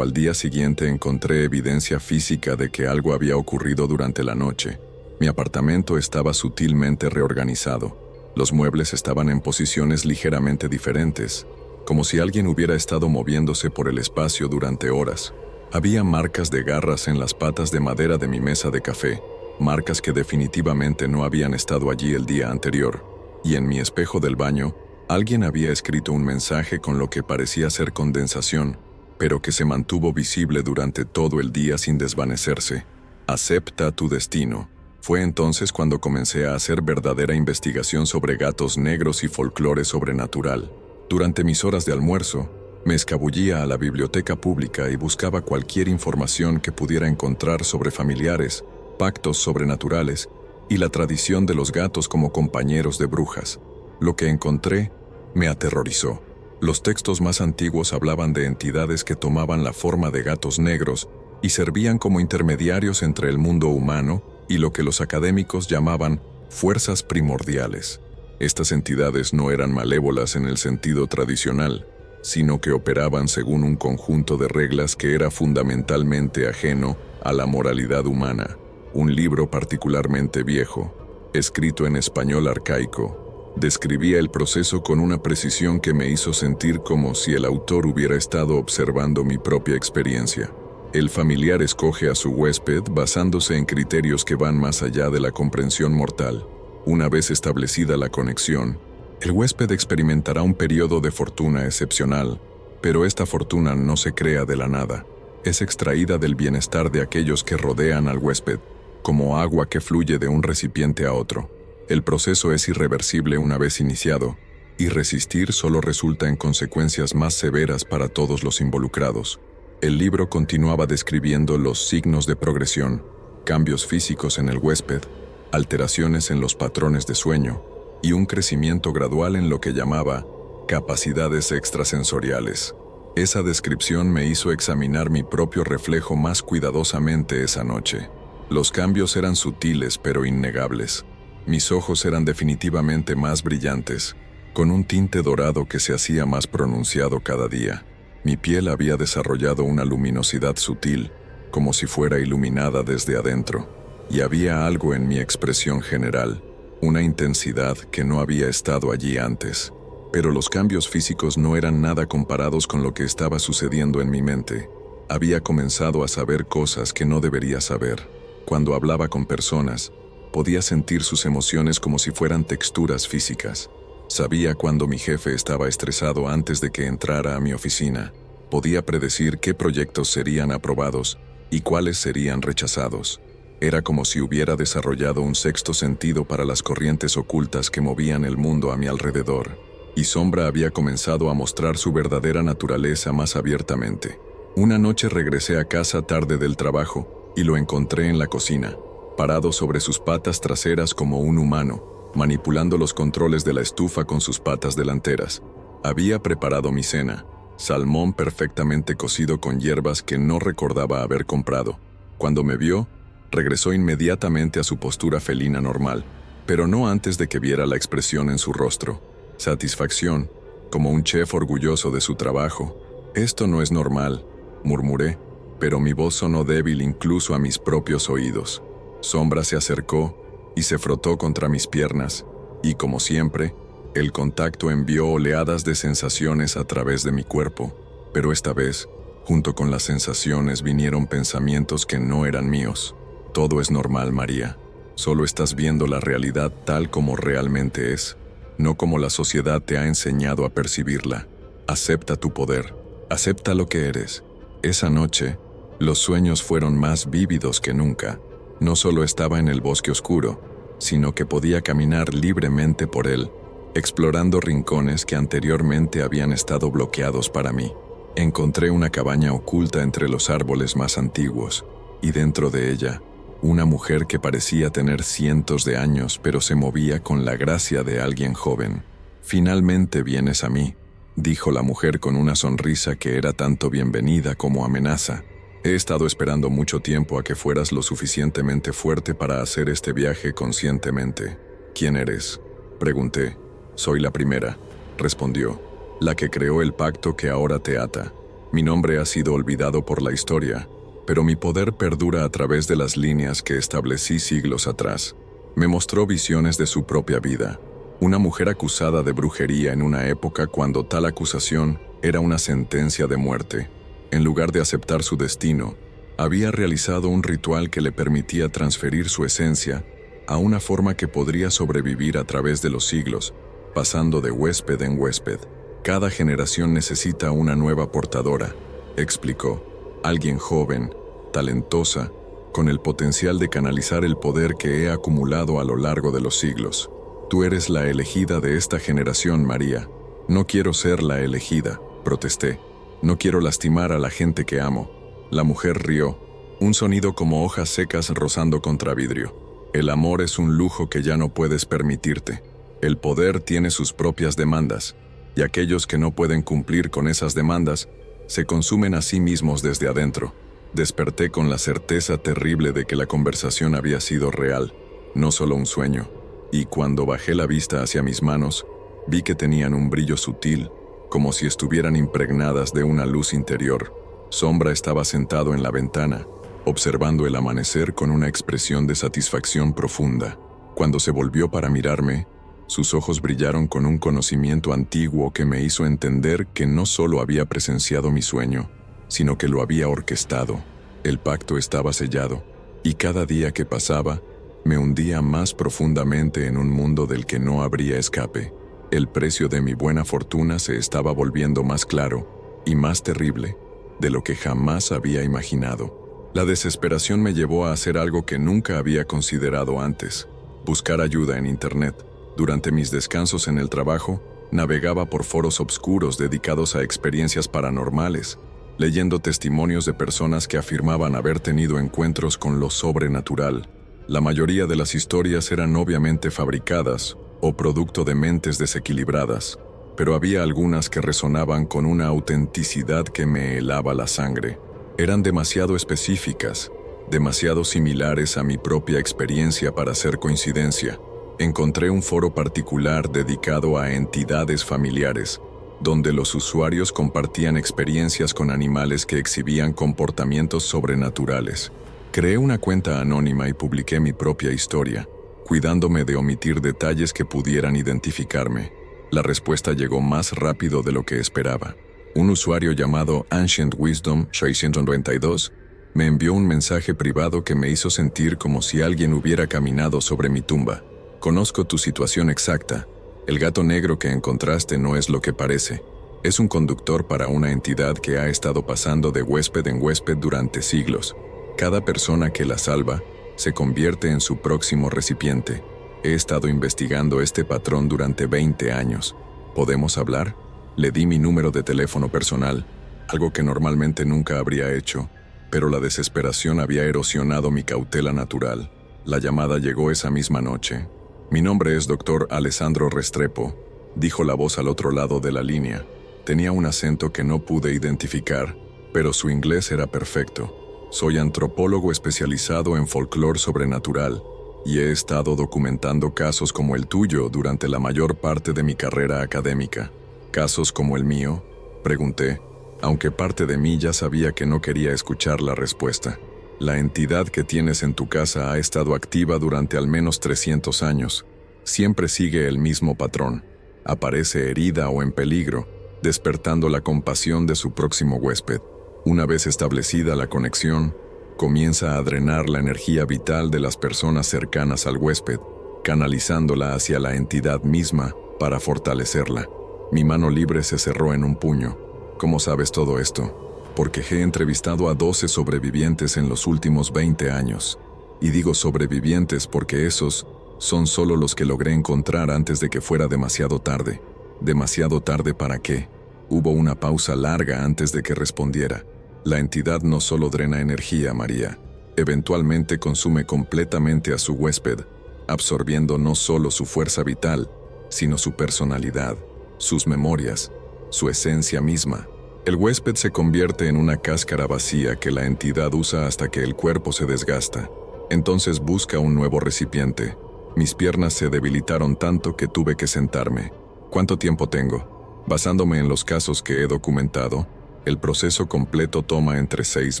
al día siguiente encontré evidencia física de que algo había ocurrido durante la noche. Mi apartamento estaba sutilmente reorganizado. Los muebles estaban en posiciones ligeramente diferentes, como si alguien hubiera estado moviéndose por el espacio durante horas. Había marcas de garras en las patas de madera de mi mesa de café, marcas que definitivamente no habían estado allí el día anterior. Y en mi espejo del baño, alguien había escrito un mensaje con lo que parecía ser condensación, pero que se mantuvo visible durante todo el día sin desvanecerse. Acepta tu destino. Fue entonces cuando comencé a hacer verdadera investigación sobre gatos negros y folclore sobrenatural. Durante mis horas de almuerzo, me escabullía a la biblioteca pública y buscaba cualquier información que pudiera encontrar sobre familiares, pactos sobrenaturales y la tradición de los gatos como compañeros de brujas. Lo que encontré me aterrorizó. Los textos más antiguos hablaban de entidades que tomaban la forma de gatos negros y servían como intermediarios entre el mundo humano y lo que los académicos llamaban fuerzas primordiales. Estas entidades no eran malévolas en el sentido tradicional, sino que operaban según un conjunto de reglas que era fundamentalmente ajeno a la moralidad humana. Un libro particularmente viejo, escrito en español arcaico, describía el proceso con una precisión que me hizo sentir como si el autor hubiera estado observando mi propia experiencia. El familiar escoge a su huésped basándose en criterios que van más allá de la comprensión mortal. Una vez establecida la conexión, el huésped experimentará un periodo de fortuna excepcional, pero esta fortuna no se crea de la nada. Es extraída del bienestar de aquellos que rodean al huésped, como agua que fluye de un recipiente a otro. El proceso es irreversible una vez iniciado, y resistir solo resulta en consecuencias más severas para todos los involucrados. El libro continuaba describiendo los signos de progresión, cambios físicos en el huésped, alteraciones en los patrones de sueño, y un crecimiento gradual en lo que llamaba capacidades extrasensoriales. Esa descripción me hizo examinar mi propio reflejo más cuidadosamente esa noche. Los cambios eran sutiles pero innegables. Mis ojos eran definitivamente más brillantes, con un tinte dorado que se hacía más pronunciado cada día. Mi piel había desarrollado una luminosidad sutil, como si fuera iluminada desde adentro, y había algo en mi expresión general, una intensidad que no había estado allí antes. Pero los cambios físicos no eran nada comparados con lo que estaba sucediendo en mi mente. Había comenzado a saber cosas que no debería saber. Cuando hablaba con personas, podía sentir sus emociones como si fueran texturas físicas. Sabía cuando mi jefe estaba estresado antes de que entrara a mi oficina. Podía predecir qué proyectos serían aprobados y cuáles serían rechazados. Era como si hubiera desarrollado un sexto sentido para las corrientes ocultas que movían el mundo a mi alrededor. Y Sombra había comenzado a mostrar su verdadera naturaleza más abiertamente. Una noche regresé a casa tarde del trabajo y lo encontré en la cocina, parado sobre sus patas traseras como un humano, manipulando los controles de la estufa con sus patas delanteras. Había preparado mi cena, salmón perfectamente cocido con hierbas que no recordaba haber comprado. Cuando me vio, regresó inmediatamente a su postura felina normal, pero no antes de que viera la expresión en su rostro. Satisfacción, como un chef orgulloso de su trabajo. «Esto no es normal», murmuré, pero mi voz sonó débil incluso a mis propios oídos. Sombra se acercó y se frotó contra mis piernas, y como siempre, el contacto envió oleadas de sensaciones a través de mi cuerpo, pero esta vez, junto con las sensaciones vinieron pensamientos que no eran míos. «Todo es normal, María. Solo estás viendo la realidad tal como realmente es, no como la sociedad te ha enseñado a percibirla. Acepta tu poder, acepta lo que eres». Esa noche, los sueños fueron más vívidos que nunca. No solo estaba en el bosque oscuro, sino que podía caminar libremente por él, explorando rincones que anteriormente habían estado bloqueados para mí. Encontré una cabaña oculta entre los árboles más antiguos, y dentro de ella, una mujer que parecía tener cientos de años, pero se movía con la gracia de alguien joven. «Finalmente vienes a mí», dijo la mujer con una sonrisa que era tanto bienvenida como amenaza. «He estado esperando mucho tiempo a que fueras lo suficientemente fuerte para hacer este viaje conscientemente». «¿Quién eres?», pregunté. «Soy la primera», respondió, «la que creó el pacto que ahora te ata. Mi nombre ha sido olvidado por la historia, pero mi poder perdura a través de las líneas que establecí siglos atrás». Me mostró visiones de su propia vida. Una mujer acusada de brujería en una época cuando tal acusación era una sentencia de muerte. En lugar de aceptar su destino, había realizado un ritual que le permitía transferir su esencia a una forma que podría sobrevivir a través de los siglos, pasando de huésped en huésped. «Cada generación necesita una nueva portadora», explicó. «Alguien joven, talentosa, con el potencial de canalizar el poder que he acumulado a lo largo de los siglos. Tú eres la elegida de esta generación, María». «No quiero ser la elegida», protesté. «No quiero lastimar a la gente que amo». La mujer rió, un sonido como hojas secas rozando contra vidrio. «El amor es un lujo que ya no puedes permitirte. El poder tiene sus propias demandas, y aquellos que no pueden cumplir con esas demandas se consumen a sí mismos desde adentro». Desperté con la certeza terrible de que la conversación había sido real, no solo un sueño, y cuando bajé la vista hacia mis manos, vi que tenían un brillo sutil, como si estuvieran impregnadas de una luz interior. Sombra estaba sentado en la ventana, observando el amanecer con una expresión de satisfacción profunda. Cuando se volvió para mirarme, sus ojos brillaron con un conocimiento antiguo que me hizo entender que no solo había presenciado mi sueño, sino que lo había orquestado. El pacto estaba sellado, y cada día que pasaba, me hundía más profundamente en un mundo del que no habría escape. El precio de mi buena fortuna se estaba volviendo más claro y más terrible de lo que jamás había imaginado. La desesperación me llevó a hacer algo que nunca había considerado antes: buscar ayuda en Internet. Durante mis descansos en el trabajo, navegaba por foros obscuros dedicados a experiencias paranormales, leyendo testimonios de personas que afirmaban haber tenido encuentros con lo sobrenatural. La mayoría de las historias eran obviamente fabricadas o producto de mentes desequilibradas, pero había algunas que resonaban con una autenticidad que me helaba la sangre. Eran demasiado específicas, demasiado similares a mi propia experiencia para ser coincidencia. Encontré un foro particular dedicado a entidades familiares, donde los usuarios compartían experiencias con animales que exhibían comportamientos sobrenaturales. Creé una cuenta anónima y publiqué mi propia historia, cuidándome de omitir detalles que pudieran identificarme. La respuesta llegó más rápido de lo que esperaba. Un usuario llamado Ancient Wisdom 692 me envió un mensaje privado que me hizo sentir como si alguien hubiera caminado sobre mi tumba. Conozco tu situación exacta. El gato negro que encontraste no es lo que parece. Es un conductor para una entidad que ha estado pasando de huésped en huésped durante siglos. Cada persona que la salva se convierte en su próximo recipiente. He estado investigando este patrón durante 20 años. ¿Podemos hablar? Le di mi número de teléfono personal, algo que normalmente nunca habría hecho, pero la desesperación había erosionado mi cautela natural. La llamada llegó esa misma noche. Mi nombre es Dr. Alessandro Restrepo, dijo la voz al otro lado de la línea. Tenía un acento que no pude identificar, pero su inglés era perfecto. Soy antropólogo especializado en folclore sobrenatural y he estado documentando casos como el tuyo durante la mayor parte de mi carrera académica. ¿Casos como el mío?, pregunté, aunque parte de mí ya sabía que no quería escuchar la respuesta. La entidad que tienes en tu casa ha estado activa durante al menos 300 años. Siempre sigue el mismo patrón. Aparece herida o en peligro, despertando la compasión de su próximo huésped. Una vez establecida la conexión, comienza a drenar la energía vital de las personas cercanas al huésped, canalizándola hacia la entidad misma para fortalecerla. Mi mano libre se cerró en un puño. ¿Cómo sabes todo esto? Porque he entrevistado a 12 sobrevivientes en los últimos 20 años. Y digo sobrevivientes porque esos son solo los que logré encontrar antes de que fuera demasiado tarde. ¿Demasiado tarde para qué? Hubo una pausa larga antes de que respondiera. La entidad no solo drena energía, María. Eventualmente consume completamente a su huésped, absorbiendo no solo su fuerza vital, sino su personalidad, sus memorias, su esencia misma. El huésped se convierte en una cáscara vacía que la entidad usa hasta que el cuerpo se desgasta. Entonces busca un nuevo recipiente. Mis piernas se debilitaron tanto que tuve que sentarme. ¿Cuánto tiempo tengo? Basándome en los casos que he documentado, el proceso completo toma entre 6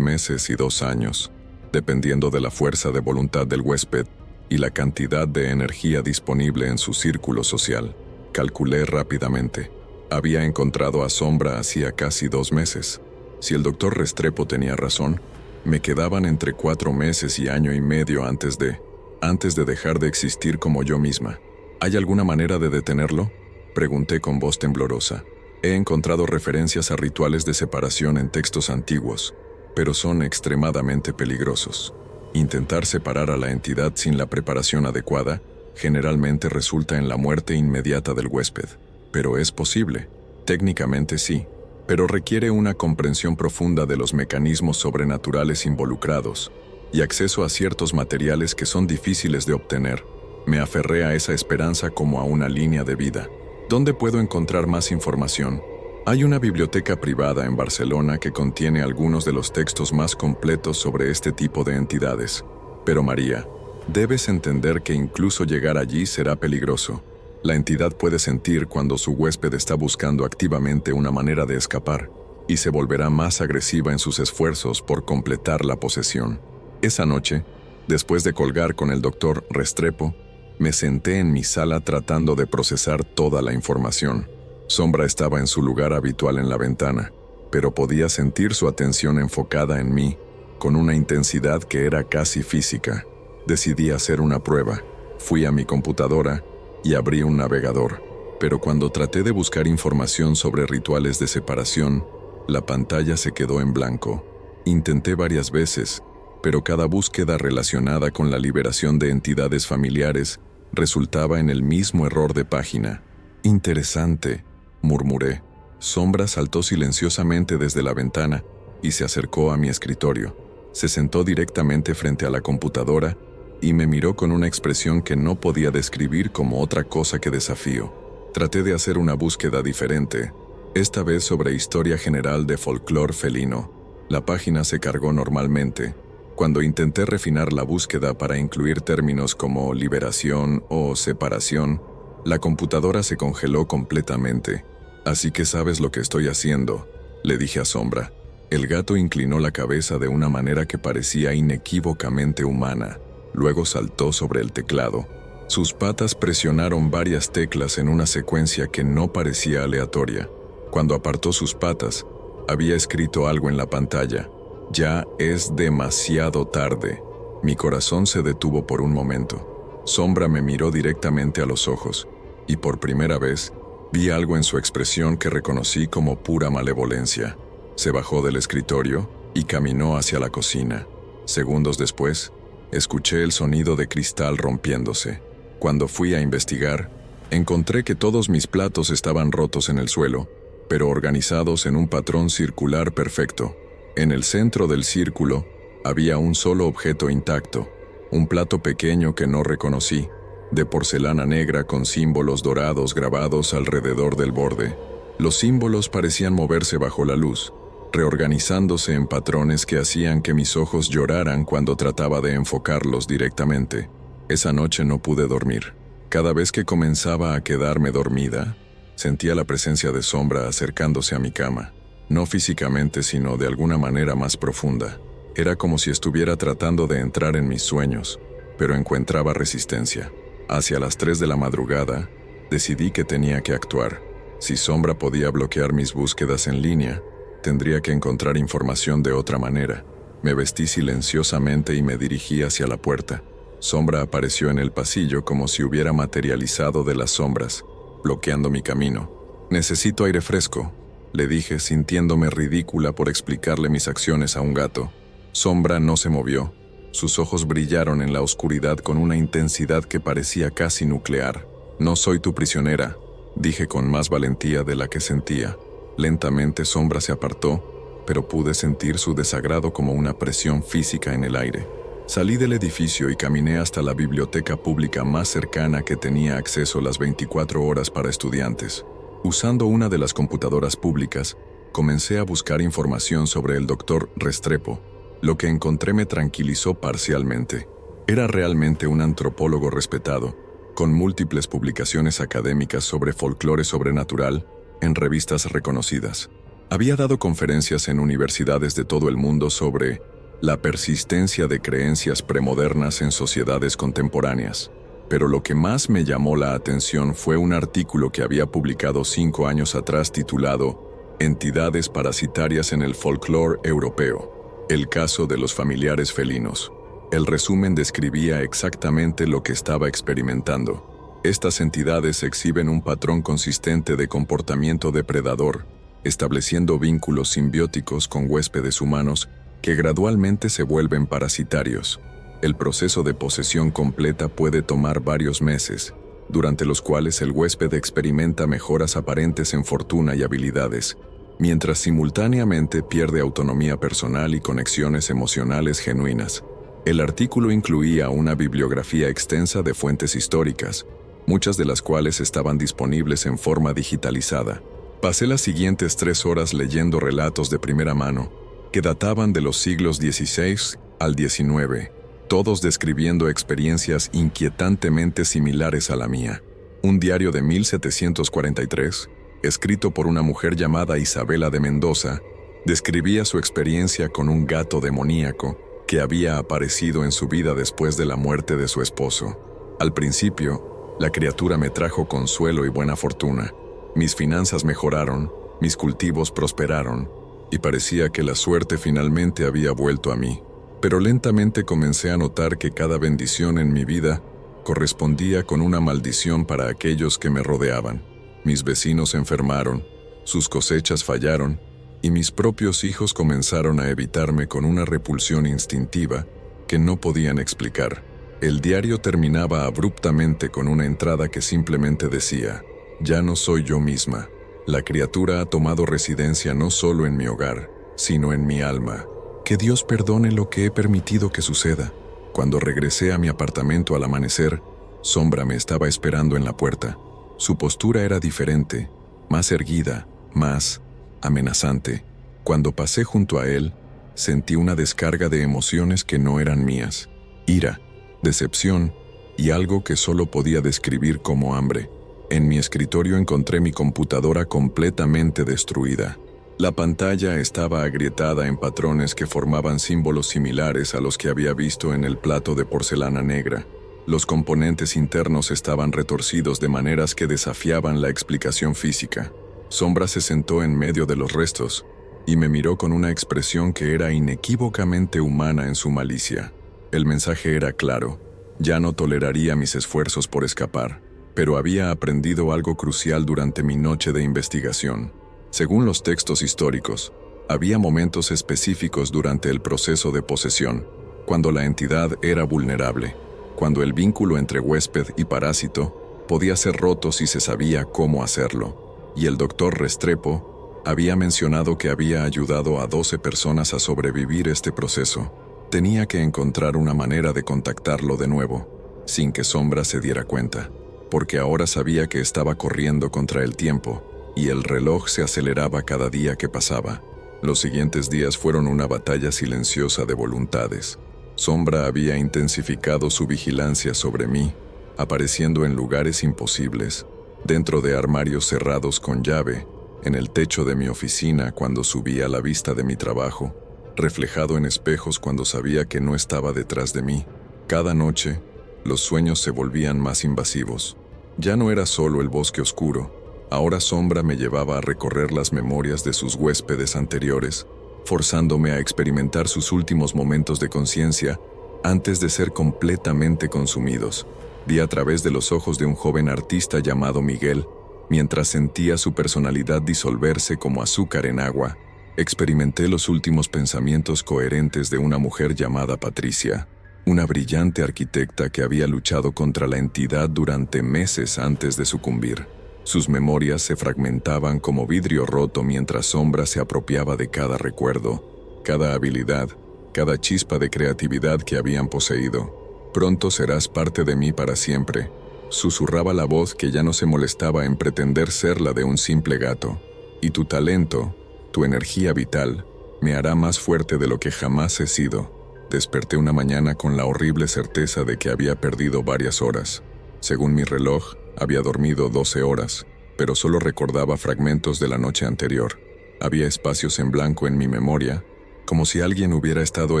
meses y 2 años, dependiendo de la fuerza de voluntad del huésped y la cantidad de energía disponible en su círculo social. Calculé rápidamente. Había encontrado a Sombra hacía casi 2 meses. Si el doctor Restrepo tenía razón, me quedaban entre 4 meses y año y medio antes de dejar de existir como yo misma. ¿Hay alguna manera de detenerlo?, pregunté con voz temblorosa. He encontrado referencias a rituales de separación en textos antiguos, pero son extremadamente peligrosos. Intentar separar a la entidad sin la preparación adecuada generalmente resulta en la muerte inmediata del huésped. Pero es posible. Técnicamente sí, pero requiere una comprensión profunda de los mecanismos sobrenaturales involucrados y acceso a ciertos materiales que son difíciles de obtener. Me aferré a esa esperanza como a una línea de vida. ¿Dónde puedo encontrar más información? Hay una biblioteca privada en Barcelona que contiene algunos de los textos más completos sobre este tipo de entidades. Pero María, debes entender que incluso llegar allí será peligroso. La entidad puede sentir cuando su huésped está buscando activamente una manera de escapar y se volverá más agresiva en sus esfuerzos por completar la posesión. Esa noche, después de colgar con el doctor Restrepo, me senté en mi sala tratando de procesar toda la información. Sombra estaba en su lugar habitual en la ventana, pero podía sentir su atención enfocada en mí, con una intensidad que era casi física. Decidí hacer una prueba. Fui a mi computadora y abrí un navegador, pero cuando traté de buscar información sobre rituales de separación, la pantalla se quedó en blanco. Intenté varias veces, pero cada búsqueda relacionada con la liberación de entidades familiares resultaba en el mismo error de página. Interesante, murmuré. Sombra saltó silenciosamente desde la ventana y se acercó a mi escritorio. Se sentó directamente frente a la computadora y me miró con una expresión que no podía describir como otra cosa que desafío. Traté de hacer una búsqueda diferente, esta vez sobre historia general de folclore felino. La página se cargó normalmente. Cuando intenté refinar la búsqueda para incluir términos como liberación o separación, la computadora se congeló completamente. «Así que sabes lo que estoy haciendo», le dije a Sombra. El gato inclinó la cabeza de una manera que parecía inequívocamente humana. Luego saltó sobre el teclado. Sus patas presionaron varias teclas en una secuencia que no parecía aleatoria. Cuando apartó sus patas, había escrito algo en la pantalla. «Ya es demasiado tarde». Mi corazón se detuvo por un momento. Sombra me miró directamente a los ojos, y por primera vez, vi algo en su expresión que reconocí como pura malevolencia. Se bajó del escritorio y caminó hacia la cocina. Segundos después, escuché el sonido de cristal rompiéndose. Cuando fui a investigar, encontré que todos mis platos estaban rotos en el suelo, pero organizados en un patrón circular perfecto. En el centro del círculo había un solo objeto intacto, un plato pequeño que no reconocí, de porcelana negra con símbolos dorados grabados alrededor del borde. Los símbolos parecían moverse bajo la luz, reorganizándose en patrones que hacían que mis ojos lloraran cuando trataba de enfocarlos directamente. Esa noche no pude dormir. Cada vez que comenzaba a quedarme dormida, sentía la presencia de Sombra acercándose a mi cama. No físicamente, sino de alguna manera más profunda. Era como si estuviera tratando de entrar en mis sueños, pero encontraba resistencia. Hacia las 3 de la madrugada, decidí que tenía que actuar. Si Sombra podía bloquear mis búsquedas en línea, tendría que encontrar información de otra manera. Me vestí silenciosamente y me dirigí hacia la puerta. Sombra apareció en el pasillo como si hubiera materializado de las sombras, bloqueando mi camino. «Necesito aire fresco», le dije, sintiéndome ridícula por explicarle mis acciones a un gato. Sombra no se movió. Sus ojos brillaron en la oscuridad con una intensidad que parecía casi nuclear. «No soy tu prisionera», dije con más valentía de la que sentía. Lentamente Sombra se apartó, pero pude sentir su desagrado como una presión física en el aire. Salí del edificio y caminé hasta la biblioteca pública más cercana que tenía acceso las 24 horas para estudiantes. Usando una de las computadoras públicas, comencé a buscar información sobre el doctor Restrepo. Lo que encontré me tranquilizó parcialmente. Era realmente un antropólogo respetado, con múltiples publicaciones académicas sobre folclore sobrenatural en revistas reconocidas. Había dado conferencias en universidades de todo el mundo sobre la persistencia de creencias premodernas en sociedades contemporáneas. Pero lo que más me llamó la atención fue un artículo que había publicado 5 años atrás titulado «Entidades parasitarias en el folclore europeo. El caso de los familiares felinos». El resumen describía exactamente lo que estaba experimentando. Estas entidades exhiben un patrón consistente de comportamiento depredador, estableciendo vínculos simbióticos con huéspedes humanos que gradualmente se vuelven parasitarios. El proceso de posesión completa puede tomar varios meses, durante los cuales el huésped experimenta mejoras aparentes en fortuna y habilidades, mientras simultáneamente pierde autonomía personal y conexiones emocionales genuinas. El artículo incluía una bibliografía extensa de fuentes históricas, muchas de las cuales estaban disponibles en forma digitalizada. Pasé las siguientes 3 horas leyendo relatos de primera mano, que databan de los siglos XVI al XIX, todos describiendo experiencias inquietantemente similares a la mía. Un diario de 1743, escrito por una mujer llamada Isabela de Mendoza, describía su experiencia con un gato demoníaco que había aparecido en su vida después de la muerte de su esposo. Al principio, la criatura me trajo consuelo y buena fortuna. Mis finanzas mejoraron, mis cultivos prosperaron, y parecía que la suerte finalmente había vuelto a mí. Pero lentamente comencé a notar que cada bendición en mi vida correspondía con una maldición para aquellos que me rodeaban. Mis vecinos enfermaron, sus cosechas fallaron, y mis propios hijos comenzaron a evitarme con una repulsión instintiva que no podían explicar. El diario terminaba abruptamente con una entrada que simplemente decía: «Ya no soy yo misma. La criatura ha tomado residencia no solo en mi hogar, sino en mi alma. Que Dios perdone lo que he permitido que suceda». Cuando regresé a mi apartamento al amanecer, Sombra me estaba esperando en la puerta. Su postura era diferente, más erguida, más amenazante. Cuando pasé junto a él, sentí una descarga de emociones que no eran mías: ira, decepción y algo que solo podía describir como hambre. En mi escritorio encontré mi computadora completamente destruida. La pantalla estaba agrietada en patrones que formaban símbolos similares a los que había visto en el plato de porcelana negra. Los componentes internos estaban retorcidos de maneras que desafiaban la explicación física. Sombra se sentó en medio de los restos y me miró con una expresión que era inequívocamente humana en su malicia. El mensaje era claro: ya no toleraría mis esfuerzos por escapar, pero había aprendido algo crucial durante mi noche de investigación. Según los textos históricos, había momentos específicos durante el proceso de posesión, cuando la entidad era vulnerable, cuando el vínculo entre huésped y parásito podía ser roto si se sabía cómo hacerlo, y el doctor Restrepo había mencionado que había ayudado a 12 personas a sobrevivir este proceso. Tenía que encontrar una manera de contactarlo de nuevo, sin que Sombra se diera cuenta, porque ahora sabía que estaba corriendo contra el tiempo, y el reloj se aceleraba cada día que pasaba. Los siguientes días fueron una batalla silenciosa de voluntades. Sombra había intensificado su vigilancia sobre mí, apareciendo en lugares imposibles, dentro de armarios cerrados con llave, en el techo de mi oficina cuando subía la vista de mi trabajo, reflejado en espejos cuando sabía que no estaba detrás de mí. Cada noche, los sueños se volvían más invasivos. Ya no era solo el bosque oscuro. Ahora Sombra me llevaba a recorrer las memorias de sus huéspedes anteriores, forzándome a experimentar sus últimos momentos de conciencia antes de ser completamente consumidos. Vi a través de los ojos de un joven artista llamado Miguel, mientras sentía su personalidad disolverse como azúcar en agua. Experimenté los últimos pensamientos coherentes de una mujer llamada Patricia, una brillante arquitecta que había luchado contra la entidad durante meses antes de sucumbir. Sus memorias se fragmentaban como vidrio roto mientras Sombra se apropiaba de cada recuerdo, cada habilidad, cada chispa de creatividad que habían poseído. «Pronto serás parte de mí para siempre», susurraba la voz que ya no se molestaba en pretender ser la de un simple gato. «Y tu talento, tu energía vital, me hará más fuerte de lo que jamás he sido». Desperté una mañana con la horrible certeza de que había perdido varias horas. Según mi reloj, había dormido 12 horas, pero solo recordaba fragmentos de la noche anterior. Había espacios en blanco en mi memoria, como si alguien hubiera estado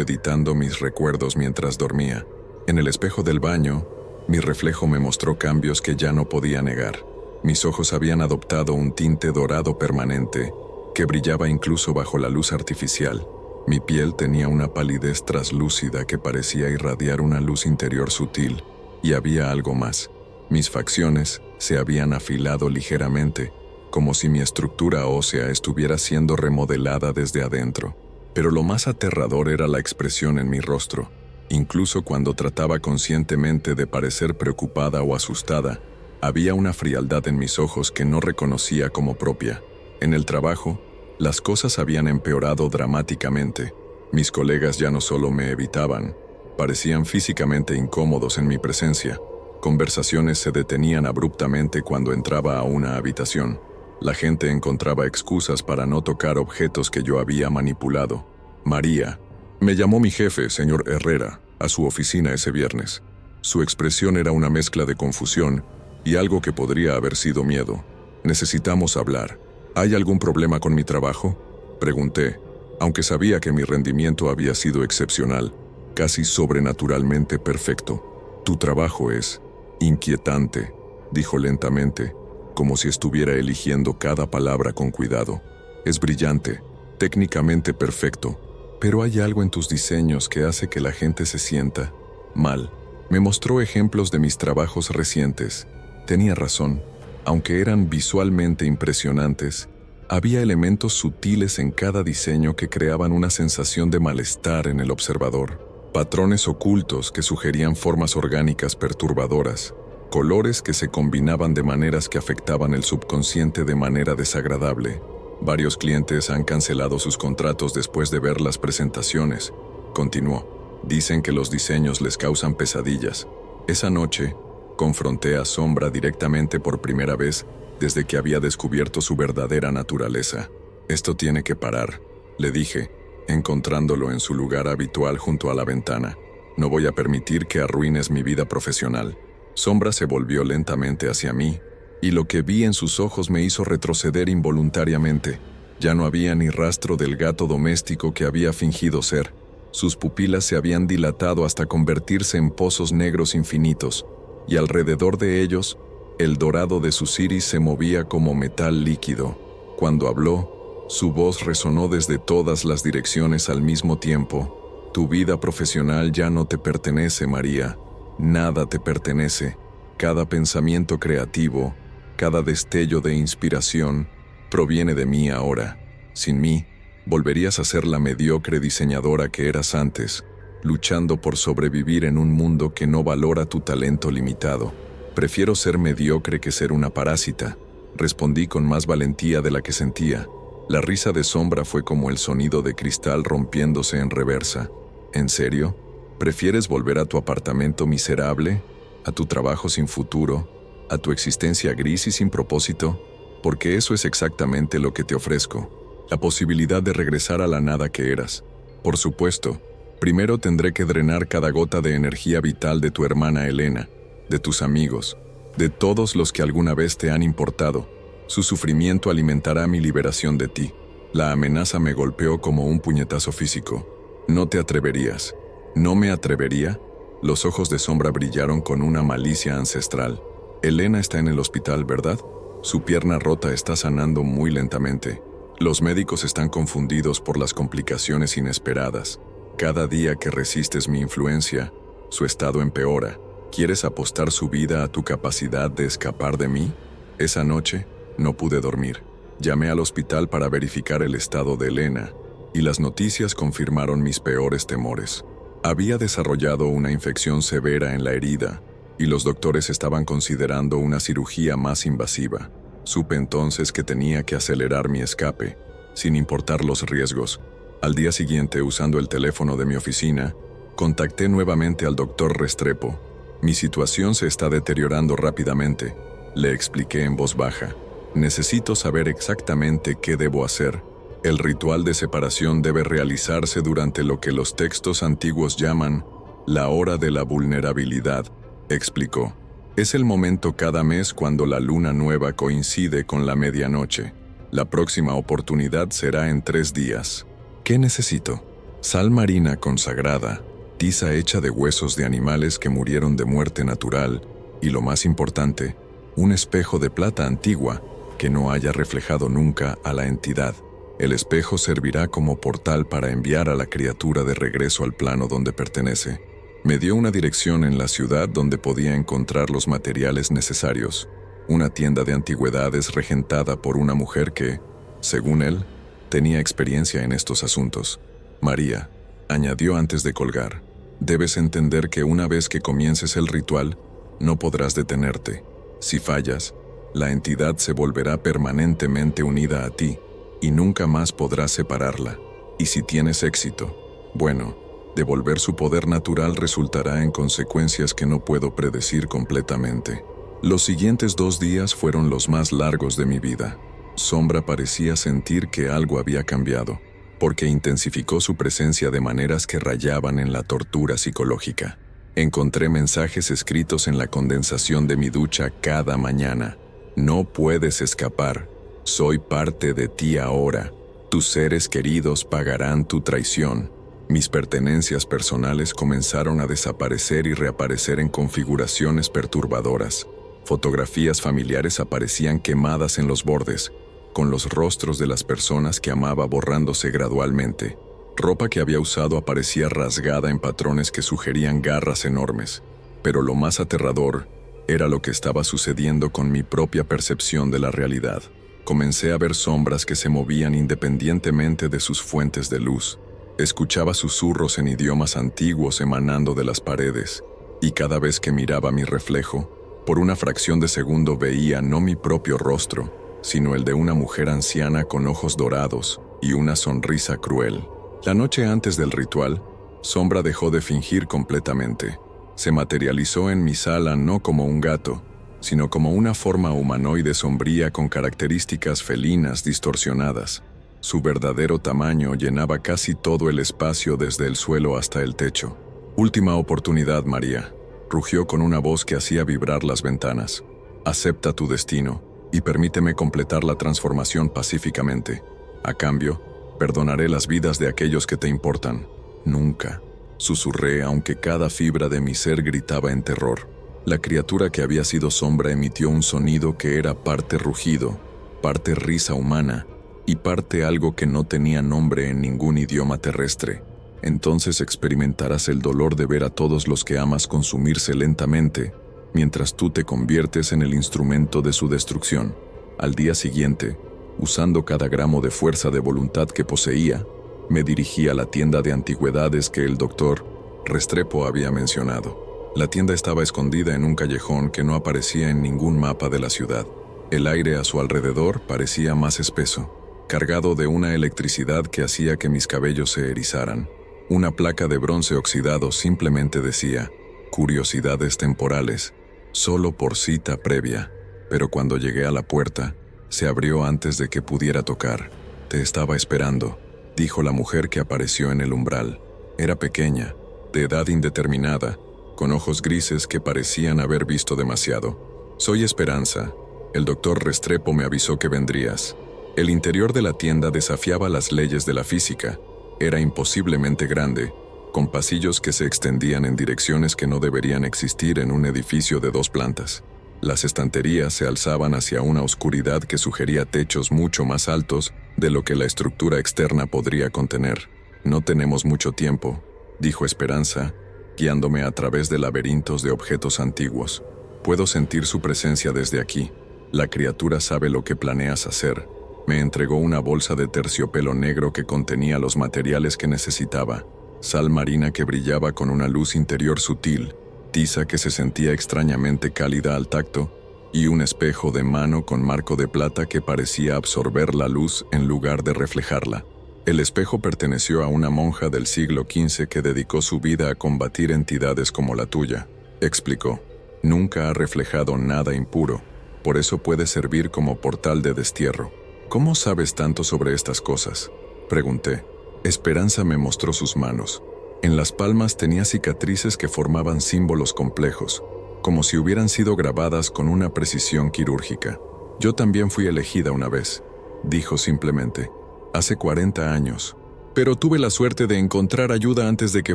editando mis recuerdos mientras dormía. En el espejo del baño, mi reflejo me mostró cambios que ya no podía negar. Mis ojos habían adoptado un tinte dorado permanente, que brillaba incluso bajo la luz artificial. Mi piel tenía una palidez traslúcida que parecía irradiar una luz interior sutil, y había algo más. Mis facciones se habían afilado ligeramente, como si mi estructura ósea estuviera siendo remodelada desde adentro. Pero lo más aterrador era la expresión en mi rostro. Incluso cuando trataba conscientemente de parecer preocupada o asustada, había una frialdad en mis ojos que no reconocía como propia. En el trabajo, las cosas habían empeorado dramáticamente. Mis colegas ya no solo me evitaban, parecían físicamente incómodos en mi presencia. Conversaciones se detenían abruptamente cuando entraba a una habitación. La gente encontraba excusas para no tocar objetos que yo había manipulado. «María, me llamó mi jefe, señor Herrera, a su oficina ese viernes». Su expresión era una mezcla de confusión y algo que podría haber sido miedo. Necesitamos hablar. ¿Hay algún problema con mi trabajo? Pregunté, aunque sabía que mi rendimiento había sido excepcional, casi sobrenaturalmente perfecto. Tu trabajo es inquietante, dijo lentamente, como si estuviera eligiendo cada palabra con cuidado. Es brillante, técnicamente perfecto, pero hay algo en tus diseños que hace que la gente se sienta mal. Me mostró ejemplos de mis trabajos recientes. Tenía razón, aunque eran visualmente impresionantes, había elementos sutiles en cada diseño que creaban una sensación de malestar en el observador. Patrones ocultos que sugerían formas orgánicas perturbadoras, colores que se combinaban de maneras que afectaban el subconsciente de manera desagradable. Varios clientes han cancelado sus contratos después de ver las presentaciones. Continuó. Dicen que los diseños les causan pesadillas. Esa noche, confronté a Sombra directamente por primera vez desde que había descubierto su verdadera naturaleza. Esto tiene que parar, le dije, encontrándolo en su lugar habitual junto a la ventana. No voy a permitir que arruines mi vida profesional. Sombra se volvió lentamente hacia mí, y lo que vi en sus ojos me hizo retroceder involuntariamente. Ya no había ni rastro del gato doméstico que había fingido ser. Sus pupilas se habían dilatado hasta convertirse en pozos negros infinitos, y alrededor de ellos, el dorado de sus iris se movía como metal líquido. Cuando habló, su voz resonó desde todas las direcciones al mismo tiempo. Tu vida profesional ya no te pertenece, María. Nada te pertenece. Cada pensamiento creativo, cada destello de inspiración, proviene de mí ahora. Sin mí, volverías a ser la mediocre diseñadora que eras antes, luchando por sobrevivir en un mundo que no valora tu talento limitado. Prefiero ser mediocre que ser una parásita, respondí con más valentía de la que sentía. La risa de Sombra fue como el sonido de cristal rompiéndose en reversa. ¿En serio? ¿Prefieres volver a tu apartamento miserable? ¿A tu trabajo sin futuro? ¿A tu existencia gris y sin propósito? Porque eso es exactamente lo que te ofrezco. La posibilidad de regresar a la nada que eras. Por supuesto, primero tendré que drenar cada gota de energía vital de tu hermana Elena, de tus amigos, de todos los que alguna vez te han importado. Su sufrimiento alimentará mi liberación de ti. La amenaza me golpeó como un puñetazo físico. No te atreverías. ¿No me atrevería? Los ojos de Sombra brillaron con una malicia ancestral. Elena está en el hospital, ¿verdad? Su pierna rota está sanando muy lentamente. Los médicos están confundidos por las complicaciones inesperadas. Cada día que resistes mi influencia, su estado empeora. ¿Quieres apostar su vida a tu capacidad de escapar de mí? Esa noche, no pude dormir. Llamé al hospital para verificar el estado de Elena, y las noticias confirmaron mis peores temores. Había desarrollado una infección severa en la herida, y los doctores estaban considerando una cirugía más invasiva. Supe entonces que tenía que acelerar mi escape, sin importar los riesgos. Al día siguiente, usando el teléfono de mi oficina, contacté nuevamente al doctor Restrepo. Mi situación se está deteriorando rápidamente, le expliqué en voz baja. Necesito saber exactamente qué debo hacer. El ritual de separación debe realizarse durante lo que los textos antiguos llaman la hora de la vulnerabilidad, explicó. Es el momento cada mes cuando la luna nueva coincide con la medianoche. La próxima oportunidad será en 3 días. ¿Qué necesito? Sal marina consagrada, tiza hecha de huesos de animales que murieron de muerte natural, y lo más importante, un espejo de plata antigua que no haya reflejado nunca a la entidad. El espejo servirá como portal para enviar a la criatura de regreso al plano donde pertenece. Me dio una dirección en la ciudad donde podía encontrar los materiales necesarios. Una tienda de antigüedades regentada por una mujer que, según él, tenía experiencia en estos asuntos. María, añadió antes de colgar, debes entender que una vez que comiences el ritual, no podrás detenerte. Si fallas, la entidad se volverá permanentemente unida a ti y nunca más podrás separarla. Y si tienes éxito, bueno, devolver su poder natural resultará en consecuencias que no puedo predecir completamente. Los siguientes 2 días fueron los más largos de mi vida. Sombra parecía sentir que algo había cambiado, porque intensificó su presencia de maneras que rayaban en la tortura psicológica. Encontré mensajes escritos en la condensación de mi ducha cada mañana. No puedes escapar. Soy parte de ti ahora. Tus seres queridos pagarán tu traición. Mis pertenencias personales comenzaron a desaparecer y reaparecer en configuraciones perturbadoras. Fotografías familiares aparecían quemadas en los bordes, con los rostros de las personas que amaba borrándose gradualmente. Ropa que había usado aparecía rasgada en patrones que sugerían garras enormes. Pero lo más aterrador era lo que estaba sucediendo con mi propia percepción de la realidad. Comencé a ver sombras que se movían independientemente de sus fuentes de luz. Escuchaba susurros en idiomas antiguos emanando de las paredes, y cada vez que miraba mi reflejo, por una fracción de segundo veía no mi propio rostro, sino el de una mujer anciana con ojos dorados y una sonrisa cruel. La noche antes del ritual, Sombra dejó de fingir completamente. Se materializó en mi sala no como un gato, sino como una forma humanoide sombría con características felinas distorsionadas. Su verdadero tamaño llenaba casi todo el espacio desde el suelo hasta el techo. «Última oportunidad, María», rugió con una voz que hacía vibrar las ventanas. «Acepta tu destino y permíteme completar la transformación pacíficamente. A cambio, perdonaré las vidas de aquellos que te importan». «Nunca», susurré, aunque cada fibra de mi ser gritaba en terror. La criatura que había sido Sombra emitió un sonido que era parte rugido, parte risa humana y parte algo que no tenía nombre en ningún idioma terrestre. «Entonces experimentarás el dolor de ver a todos los que amas consumirse lentamente, mientras tú te conviertes en el instrumento de su destrucción». Al día siguiente, usando cada gramo de fuerza de voluntad que poseía, me dirigí a la tienda de antigüedades que el doctor Restrepo había mencionado. La tienda estaba escondida en un callejón que no aparecía en ningún mapa de la ciudad. El aire a su alrededor parecía más espeso, cargado de una electricidad que hacía que mis cabellos se erizaran. Una placa de bronce oxidado simplemente decía: «Curiosidades temporales, solo por cita previa». Pero cuando llegué a la puerta, se abrió antes de que pudiera tocar. «Te estaba esperando», dijo la mujer que apareció en el umbral. Era pequeña, de edad indeterminada, con ojos grises que parecían haber visto demasiado. «Soy Esperanza. El doctor Restrepo me avisó que vendrías». El interior de la tienda desafiaba las leyes de la física. Era imposiblemente grande, con pasillos que se extendían en direcciones que no deberían existir en un edificio de 2 plantas. Las estanterías se alzaban hacia una oscuridad que sugería techos mucho más altos de lo que la estructura externa podría contener. «No tenemos mucho tiempo», dijo Esperanza, guiándome a través de laberintos de objetos antiguos. «Puedo sentir su presencia desde aquí. La criatura sabe lo que planeas hacer». Me entregó una bolsa de terciopelo negro que contenía los materiales que necesitaba: sal marina que brillaba con una luz interior sutil, tiza que se sentía extrañamente cálida al tacto, y un espejo de mano con marco de plata que parecía absorber la luz en lugar de reflejarla. El espejo perteneció a una monja del siglo XV que dedicó su vida a combatir entidades como la tuya, explicó. «Nunca ha reflejado nada impuro, por eso puede servir como portal de destierro». «¿Cómo sabes tanto sobre estas cosas?», pregunté. Esperanza me mostró sus manos. En las palmas tenía cicatrices que formaban símbolos complejos, como si hubieran sido grabadas con una precisión quirúrgica. «Yo también fui elegida una vez», dijo simplemente. «Hace 40 años. Pero tuve la suerte de encontrar ayuda antes de que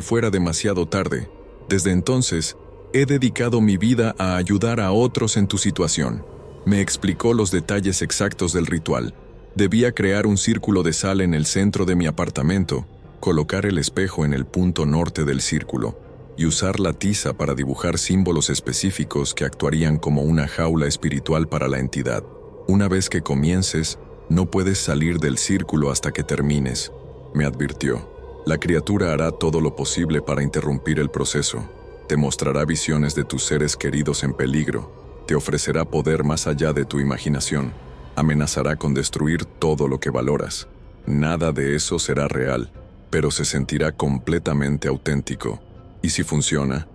fuera demasiado tarde. Desde entonces, he dedicado mi vida a ayudar a otros en tu situación». Me explicó los detalles exactos del ritual. Debía crear un círculo de sal en el centro de mi apartamento, colocar el espejo en el punto norte del círculo y usar la tiza para dibujar símbolos específicos que actuarían como una jaula espiritual para la entidad. «Una vez que comiences, no puedes salir del círculo hasta que termines», me advirtió. «La criatura hará todo lo posible para interrumpir el proceso. Te mostrará visiones de tus seres queridos en peligro, te ofrecerá poder más allá de tu imaginación. Amenazará con destruir todo lo que valoras. Nada de eso será real, pero se sentirá completamente auténtico. Y si funciona,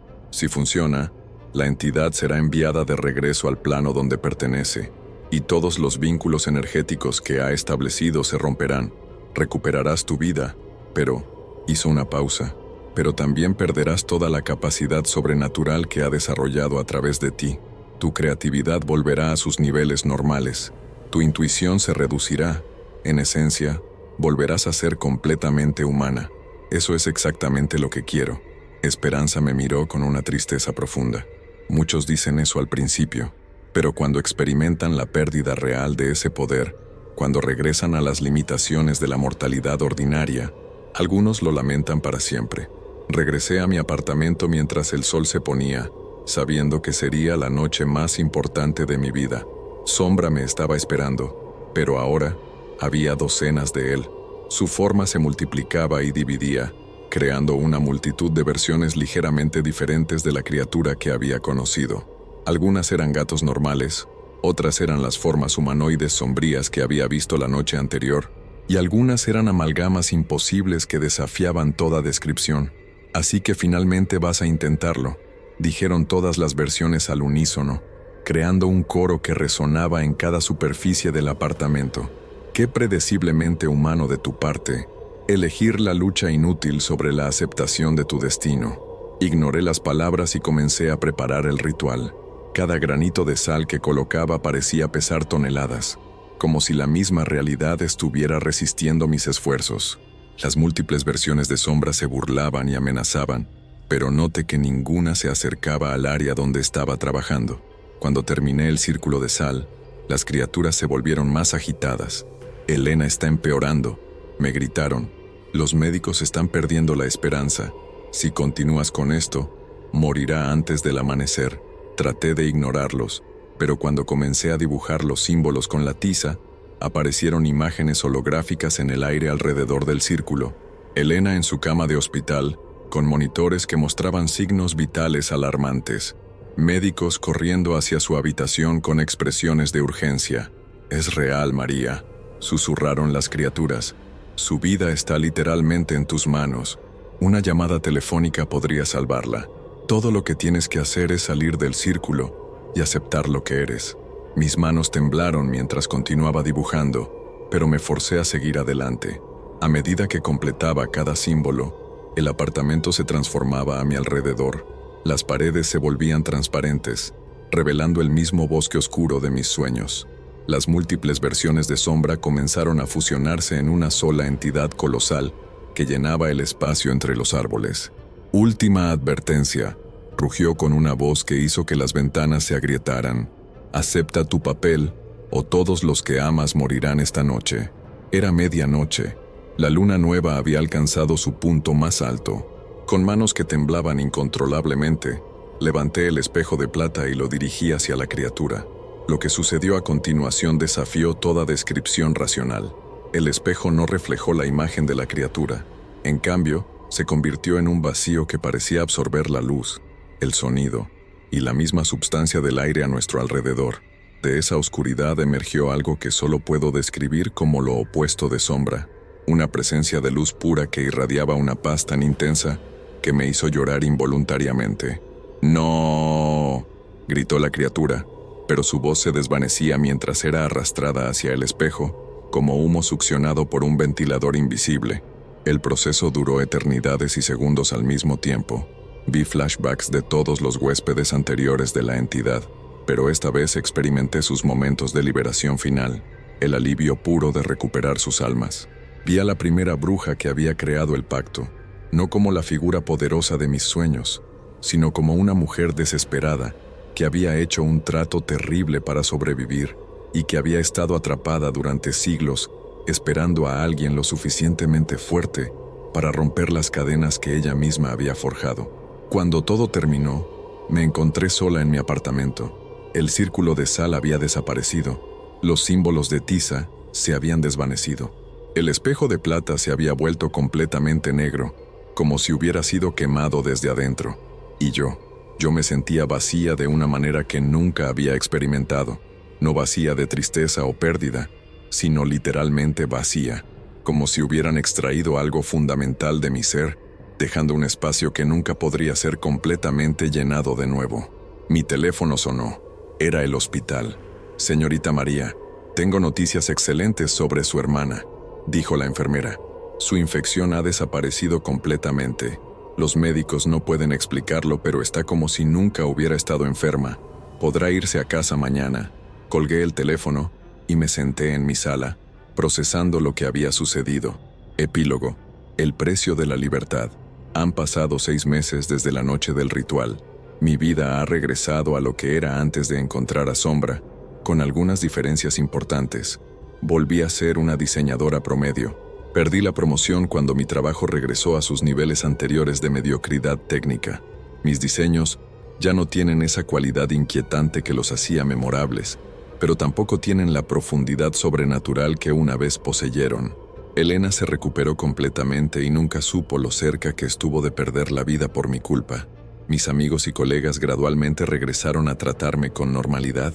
la entidad será enviada de regreso al plano donde pertenece, y todos los vínculos energéticos que ha establecido se romperán. Recuperarás tu vida, pero...» Hizo una pausa. pero también perderás toda la capacidad sobrenatural que ha desarrollado a través de ti. Tu creatividad volverá a sus niveles normales. Tu intuición se reducirá. En esencia, volverás a ser completamente humana. Eso es exactamente lo que quiero. Esperanza me miró con una tristeza profunda. Muchos dicen eso al principio, pero cuando experimentan la pérdida real de ese poder, cuando regresan a las limitaciones de la mortalidad ordinaria, algunos lo lamentan para siempre. Regresé a mi apartamento mientras el sol se ponía, sabiendo que sería la noche más importante de mi vida. Sombra me estaba esperando, pero ahora había docenas de él. Su forma se multiplicaba y dividía, creando una multitud de versiones ligeramente diferentes de la criatura que había conocido. Algunas eran gatos normales, otras eran las formas humanoides sombrías que había visto la noche anterior, y algunas eran amalgamas imposibles que desafiaban toda descripción. Así que finalmente vas a intentarlo, dijeron todas las versiones al unísono, creando un coro que resonaba en cada superficie del apartamento. Qué predeciblemente humano de tu parte, elegir la lucha inútil sobre la aceptación de tu destino. Ignoré las palabras y comencé a preparar el ritual. Cada granito de sal que colocaba parecía pesar toneladas, como si la misma realidad estuviera resistiendo mis esfuerzos. Las múltiples versiones de sombra se burlaban y amenazaban, pero noté que ninguna se acercaba al área donde estaba trabajando. Cuando terminé el círculo de sal, las criaturas se volvieron más agitadas. «Elena está empeorando», me gritaron. «Los médicos están perdiendo la esperanza. Si continúas con esto, morirá antes del amanecer». Traté de ignorarlos, pero cuando comencé a dibujar los símbolos con la tiza, aparecieron imágenes holográficas en el aire alrededor del círculo. Elena en su cama de hospital, con monitores que mostraban signos vitales alarmantes. Médicos corriendo hacia su habitación con expresiones de urgencia. «Es real, María», susurraron las criaturas. «Su vida está literalmente en tus manos. Una llamada telefónica podría salvarla. Todo lo que tienes que hacer es salir del círculo y aceptar lo que eres». Mis manos temblaron mientras continuaba dibujando, pero me forcé a seguir adelante. A medida que completaba cada símbolo, el apartamento se transformaba a mi alrededor. Las paredes se volvían transparentes, revelando el mismo bosque oscuro de mis sueños. Las múltiples versiones de sombra comenzaron a fusionarse en una sola entidad colosal que llenaba el espacio entre los árboles. «Última advertencia», rugió con una voz que hizo que las ventanas se agrietaran. «Acepta tu papel, o todos los que amas morirán esta noche». Era medianoche. La luna nueva había alcanzado su punto más alto. Con manos que temblaban incontrolablemente, levanté el espejo de plata y lo dirigí hacia la criatura. Lo que sucedió a continuación desafió toda descripción racional. El espejo no reflejó la imagen de la criatura. En cambio, se convirtió en un vacío que parecía absorber la luz, el sonido y la misma substancia del aire a nuestro alrededor. De esa oscuridad emergió algo que solo puedo describir como lo opuesto de sombra, una presencia de luz pura que irradiaba una paz tan intensa que me hizo llorar involuntariamente. «¡No!», gritó la criatura, pero su voz se desvanecía mientras era arrastrada hacia el espejo, como humo succionado por un ventilador invisible. El proceso duró eternidades y segundos al mismo tiempo. Vi flashbacks de todos los huéspedes anteriores de la entidad, pero esta vez experimenté sus momentos de liberación final, el alivio puro de recuperar sus almas. Vi a la primera bruja que había creado el pacto, no como la figura poderosa de mis sueños, sino como una mujer desesperada que había hecho un trato terrible para sobrevivir y que había estado atrapada durante siglos esperando a alguien lo suficientemente fuerte para romper las cadenas que ella misma había forjado. Cuando todo terminó, me encontré sola en mi apartamento. El círculo de sal había desaparecido. Los símbolos de tiza se habían desvanecido. El espejo de plata se había vuelto completamente negro, como si hubiera sido quemado desde adentro. Y yo me sentía vacía de una manera que nunca había experimentado. No vacía de tristeza o pérdida, sino literalmente vacía, como si hubieran extraído algo fundamental de mi ser, dejando un espacio que nunca podría ser completamente llenado de nuevo. Mi teléfono sonó. Era el hospital. «Señorita María, tengo noticias excelentes sobre su hermana», dijo la enfermera. «Su infección ha desaparecido completamente. Los médicos no pueden explicarlo, pero está como si nunca hubiera estado enferma. Podrá irse a casa mañana. Colgué el teléfono y me senté en mi sala, procesando lo que había sucedido. Epílogo. El precio de la libertad. Han pasado 6 meses desde la noche del ritual. Mi vida ha regresado a lo que era antes de encontrar a Sombra, con algunas diferencias importantes. Volví a ser una diseñadora promedio. Perdí la promoción cuando mi trabajo regresó a sus niveles anteriores de mediocridad técnica. Mis diseños ya no tienen esa cualidad inquietante que los hacía memorables, pero tampoco tienen la profundidad sobrenatural que una vez poseyeron. Elena se recuperó completamente y nunca supo lo cerca que estuvo de perder la vida por mi culpa. Mis amigos y colegas gradualmente regresaron a tratarme con normalidad,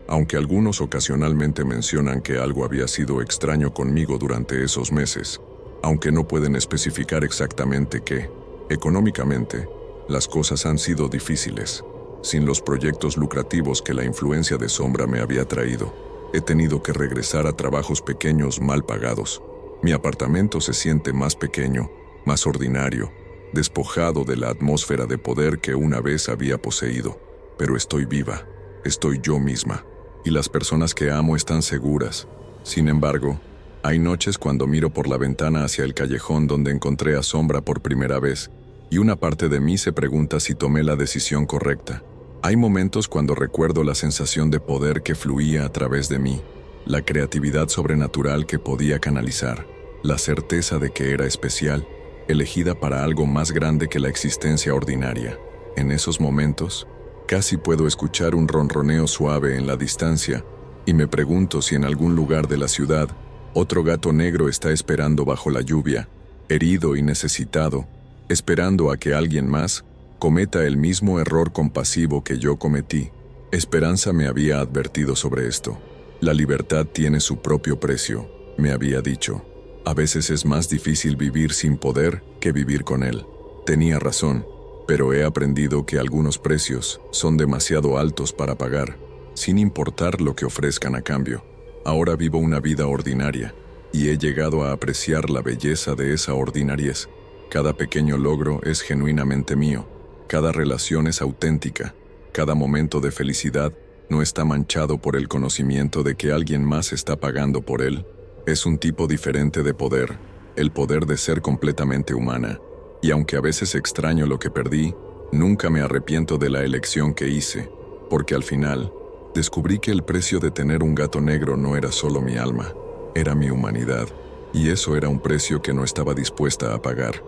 aunque algunos ocasionalmente mencionan que algo había sido extraño conmigo durante esos meses, aunque no pueden especificar exactamente qué. Económicamente, las cosas han sido difíciles. Sin los proyectos lucrativos que la influencia de Sombra me había traído, he tenido que regresar a trabajos pequeños mal pagados. Mi apartamento se siente más pequeño, más ordinario, despojado de la atmósfera de poder que una vez había poseído. Pero estoy viva, estoy yo misma. Y las personas que amo están seguras. Sin embargo, hay noches cuando miro por la ventana hacia el callejón donde encontré a Sombra por primera vez, y una parte de mí se pregunta si tomé la decisión correcta. Hay momentos cuando recuerdo la sensación de poder que fluía a través de mí, la creatividad sobrenatural que podía canalizar, la certeza de que era especial, elegida para algo más grande que la existencia ordinaria. En esos momentos, casi puedo escuchar un ronroneo suave en la distancia y me pregunto si en algún lugar de la ciudad otro gato negro está esperando bajo la lluvia, herido y necesitado, esperando a que alguien más cometa el mismo error compasivo que yo cometí. Esperanza me había advertido sobre esto. La libertad tiene su propio precio, me había dicho. A veces es más difícil vivir sin poder que vivir con él. Tenía razón. Pero he aprendido que algunos precios son demasiado altos para pagar, sin importar lo que ofrezcan a cambio. Ahora vivo una vida ordinaria, y he llegado a apreciar la belleza de esa ordinariez. Cada pequeño logro es genuinamente mío, cada relación es auténtica, cada momento de felicidad no está manchado por el conocimiento de que alguien más está pagando por él. Es un tipo diferente de poder, el poder de ser completamente humana. Y aunque a veces extraño lo que perdí, nunca me arrepiento de la elección que hice, porque al final, descubrí que el precio de tener un gato negro no era solo mi alma, era mi humanidad, y eso era un precio que no estaba dispuesta a pagar.